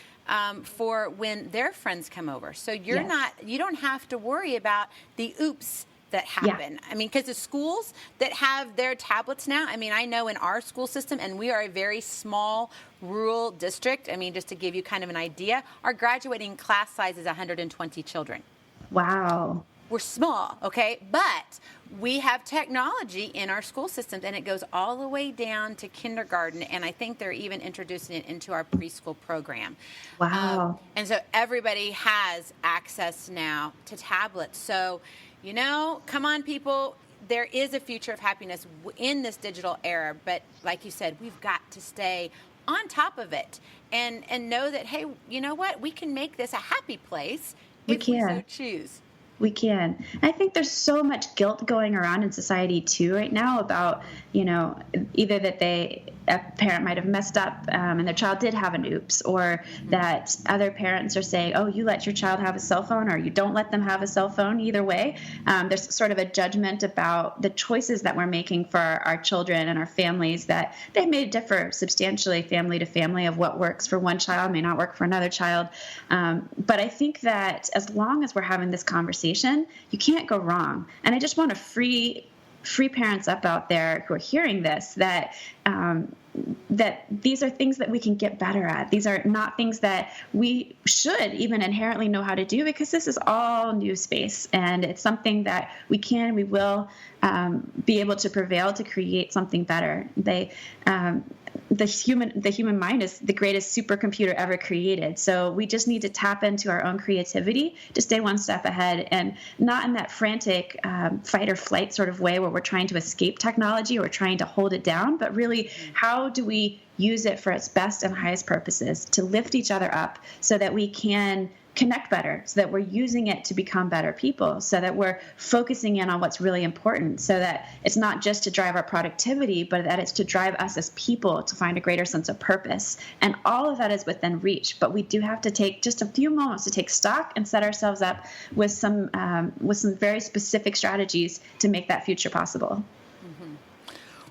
for when their friends come over. So you don't have to worry about the oops that happen. I mean, because the schools that have their tablets now, I mean, I know in our school system, and we are a very small rural district, I mean, just to give you kind of an idea, our graduating class size is 120 children. Wow. We're small, okay? But we have technology in our school systems, and it goes all the way down to kindergarten, and I think they're even introducing it into our preschool program. Wow. And so everybody has access now to tablets. So, you know, come on, people. There is a future of happiness in this digital era, but like you said, we've got to stay on top of it and know that, hey, you know what? We can make this a happy place if we so choose. We can. I think there's so much guilt going around in society too right now about, you know, either that a parent might have messed up and their child did have an oops, or that other parents are saying, oh, you let your child have a cell phone, or you don't let them have a cell phone. Either way, there's sort of a judgment about the choices that we're making for our children and our families, that they may differ substantially family to family, of what works for one child may not work for another child. But I think that as long as we're having this conversation, you can't go wrong. And I just want to free parents up out there who are hearing this, that these are things that we can get better at. These are not things that we should even inherently know how to do, because this is all new space, and it's something that we will be able to prevail to create something better. The human mind is the greatest supercomputer ever created. So we just need to tap into our own creativity to stay one step ahead, and not in that frantic fight or flight sort of way where we're trying to escape technology or trying to hold it down, but really, how do we use it for its best and highest purposes to lift each other up so that we can connect better, so that we're using it to become better people, so that we're focusing in on what's really important, so that it's not just to drive our productivity, but that it's to drive us as people to find a greater sense of purpose. And all of that is within reach, but we do have to take just a few moments to take stock and set ourselves up with some very specific strategies to make that future possible.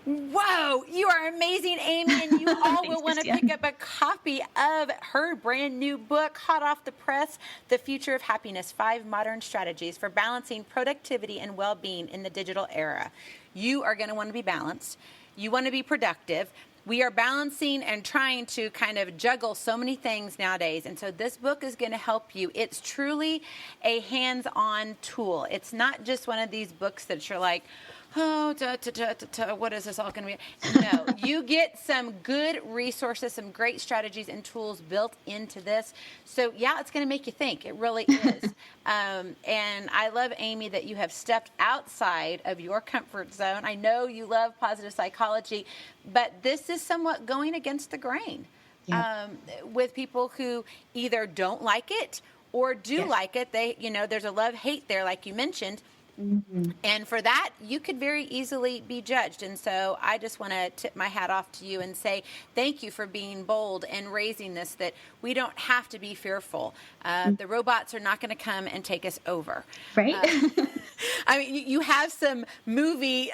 Whoa, you are amazing, Amy, and you all will want to pick up a copy of her brand new book, hot off the press, The Future of Happiness, 5 Modern Strategies for Balancing Productivity and Well-Being in the Digital Era. You are going to want to be balanced. You want to be productive. We are balancing and trying to kind of juggle so many things nowadays, and so this book is going to help you. It's truly a hands-on tool. It's not just one of these books that you're like, oh, what is this all going to be? No, you get some good resources, some great strategies and tools built into this. So, yeah, it's going to make you think. It really is. And I love, Amy, that you have stepped outside of your comfort zone. I know you love positive psychology, but this is somewhat going against the grain with people who either don't like it or do like it. There's a love-hate there, like you mentioned. Mm-hmm. And for that, you could very easily be judged. And so I just want to tip my hat off to you and say thank you for being bold and raising this, that we don't have to be fearful. The robots are not going to come and take us over. Right. I mean, you have some movie,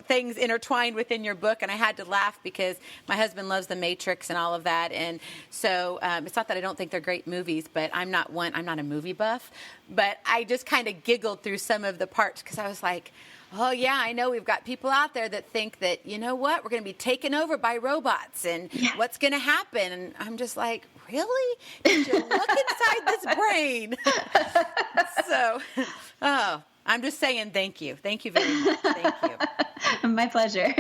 things intertwined within your book. And I had to laugh because my husband loves The Matrix and all of that. And so it's not that I don't think they're great movies, but I'm not a movie buff. But I just kind of giggled through some of the parts because I was like, oh, yeah, I know we've got people out there that think that, you know what, we're going to be taken over by robots and what's going to happen? And I'm just like, really? Did you look inside this brain? So, I'm just saying thank you. Thank you very much. Thank you. My pleasure.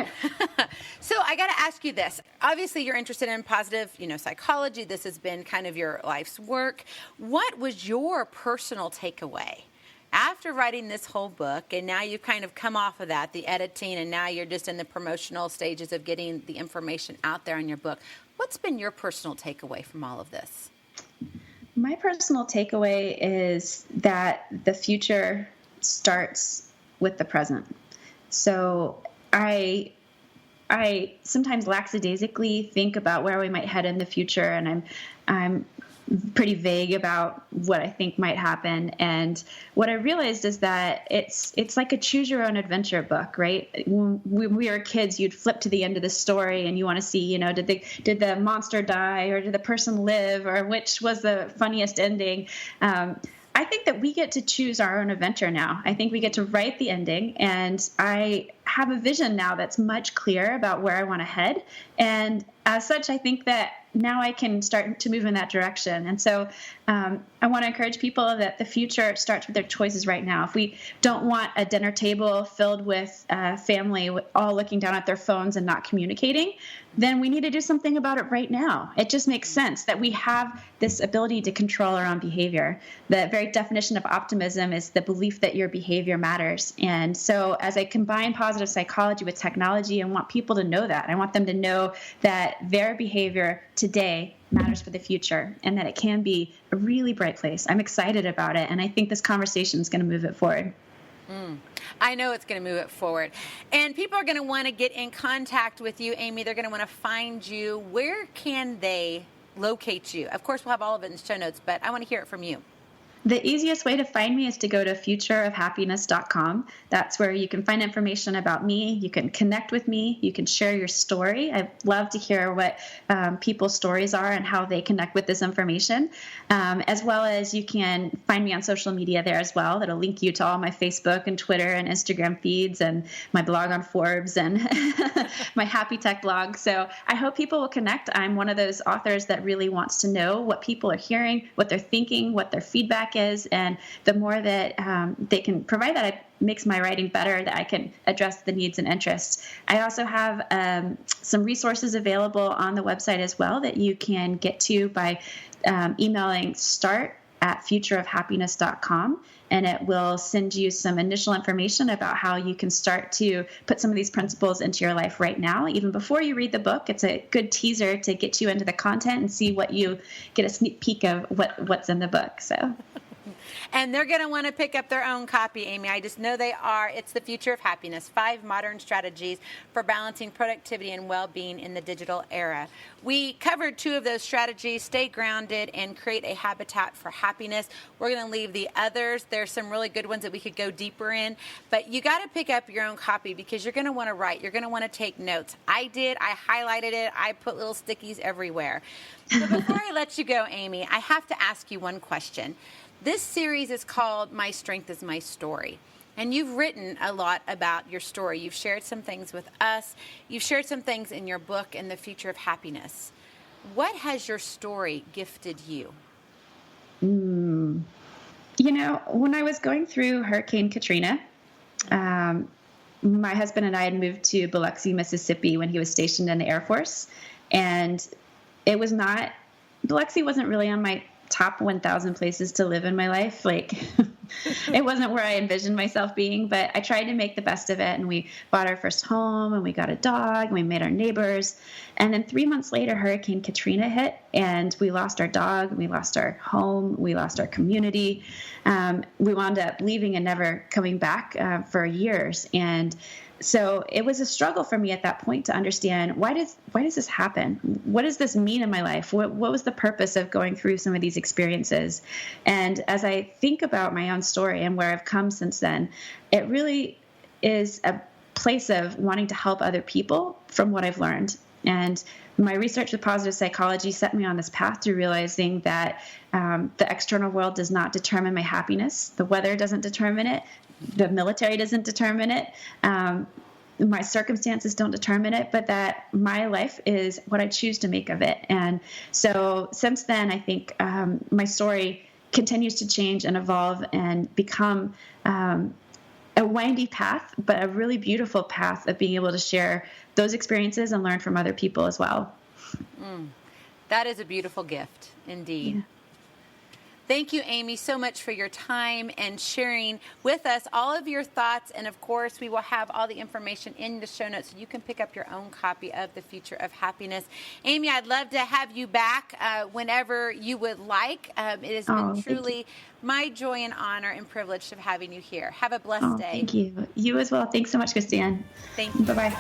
So I got to ask you this. Obviously, you're interested in positive, psychology. This has been kind of your life's work. What was your personal takeaway after writing this whole book? And now you've kind of come off of that, the editing, and now you're just in the promotional stages of getting the information out there in your book. What's been your personal takeaway from all of this? My personal takeaway is that the future starts with the present. So I sometimes lackadaisically think about where we might head in the future, and I'm pretty vague about what I think might happen. And what I realized is that it's like a choose your own adventure book, right? When we were kids, you'd flip to the end of the story and you want to see, did the monster die or did the person live or which was the funniest ending? I think that we get to choose our own adventure now. I think we get to write the ending, and I have a vision now that's much clearer about where I want to head. And as such, I think that now I can start to move in that direction. And so I want to encourage people that the future starts with their choices right now. If we don't want a dinner table filled with family all looking down at their phones and not communicating, then we need to do something about it right now. It just makes sense that we have this ability to control our own behavior. The very definition of optimism is the belief that your behavior matters. And so as I combine positive psychology with technology, I want people to know that. I want them to know that their behavior today matters for the future and that it can be a really bright place. I'm excited about it, and I think this conversation is going to move it forward. I know it's going to move it forward. And people are going to want to get in contact with you, Amy. They're going to want to find you. Where can they locate you? Of course, we'll have all of it in the show notes, but I want to hear it from you. The easiest way to find me is to go to futureofhappiness.com. That's where you can find information about me. You can connect with me. You can share your story. I'd love to hear what people's stories are and how they connect with this information, as well as you can find me on social media there as well. That'll link you to all my Facebook and Twitter and Instagram feeds and my blog on Forbes and my Happy Tech blog. So I hope people will connect. I'm one of those authors that really wants to know what people are hearing, what they're thinking, what their feedback is, and the more that they can provide that, it makes my writing better, that I can address the needs and interests. I also have some resources available on the website as well that you can get to by emailing start@futureofhappiness.com, and it will send you some initial information about how you can start to put some of these principles into your life right now, even before you read the book. It's a good teaser to get you into the content and see what you get a sneak peek of what's in the book. So. And they're going to want to pick up their own copy, Amy. I just know they are. It's The Future of Happiness, 5 Modern Strategies for Balancing Productivity and Well-Being in the Digital Era. We covered 2 of those strategies, stay grounded and create a habitat for happiness. We're going to leave the others. There's some really good ones that we could go deeper in. But you got to pick up your own copy because you're going to want to write. You're going to want to take notes. I did. I highlighted it. I put little stickies everywhere. But before I let you go, Amy, I have to ask you one question. This series is called My Strength is My Story. And you've written a lot about your story. You've shared some things with us. You've shared some things in your book, In the Future of Happiness. What has your story gifted you? You know, when I was going through Hurricane Katrina, my husband and I had moved to Biloxi, Mississippi when he was stationed in the Air Force. And Biloxi wasn't really on my top 1,000 places to live in my life. Like, it wasn't where I envisioned myself being, but I tried to make the best of it. And we bought our first home, and we got a dog, and we made our neighbors. And then 3 months later, Hurricane Katrina hit, and we lost our dog, we lost our home, we lost our community. We wound up leaving and never coming back for years. And so it was a struggle for me at that point to understand, why does this happen? What does this mean in my life? What was the purpose of going through some of these experiences? And as I think about my own story and where I've come since then, it really is a place of wanting to help other people from what I've learned. And my research with positive psychology set me on this path to realizing that the external world does not determine my happiness. The weather doesn't determine it. The military doesn't determine it. My circumstances don't determine it, but that my life is what I choose to make of it. And so since then, I think my story continues to change and evolve and become a windy path, but a really beautiful path of being able to share those experiences and learn from other people as well. That is a beautiful gift, indeed. Yeah. Thank you, Amy, so much for your time and sharing with us all of your thoughts. And, of course, we will have all the information in the show notes so you can pick up your own copy of The Future of Happiness. Amy, I'd love to have you back whenever you would like. It has been truly my joy and honor and privilege of having you here. Have a blessed day. Thank you. You as well. Thanks so much, Christiane. Thank you. Bye-bye.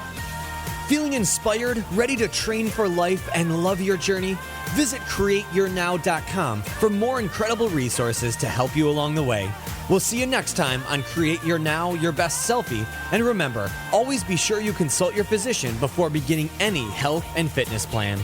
Feeling inspired, ready to train for life, and love your journey? Visit CreateYourNow.com for more incredible resources to help you along the way. We'll see you next time on Create Your Now, Your Best Selfie. And remember, always be sure you consult your physician before beginning any health and fitness plan.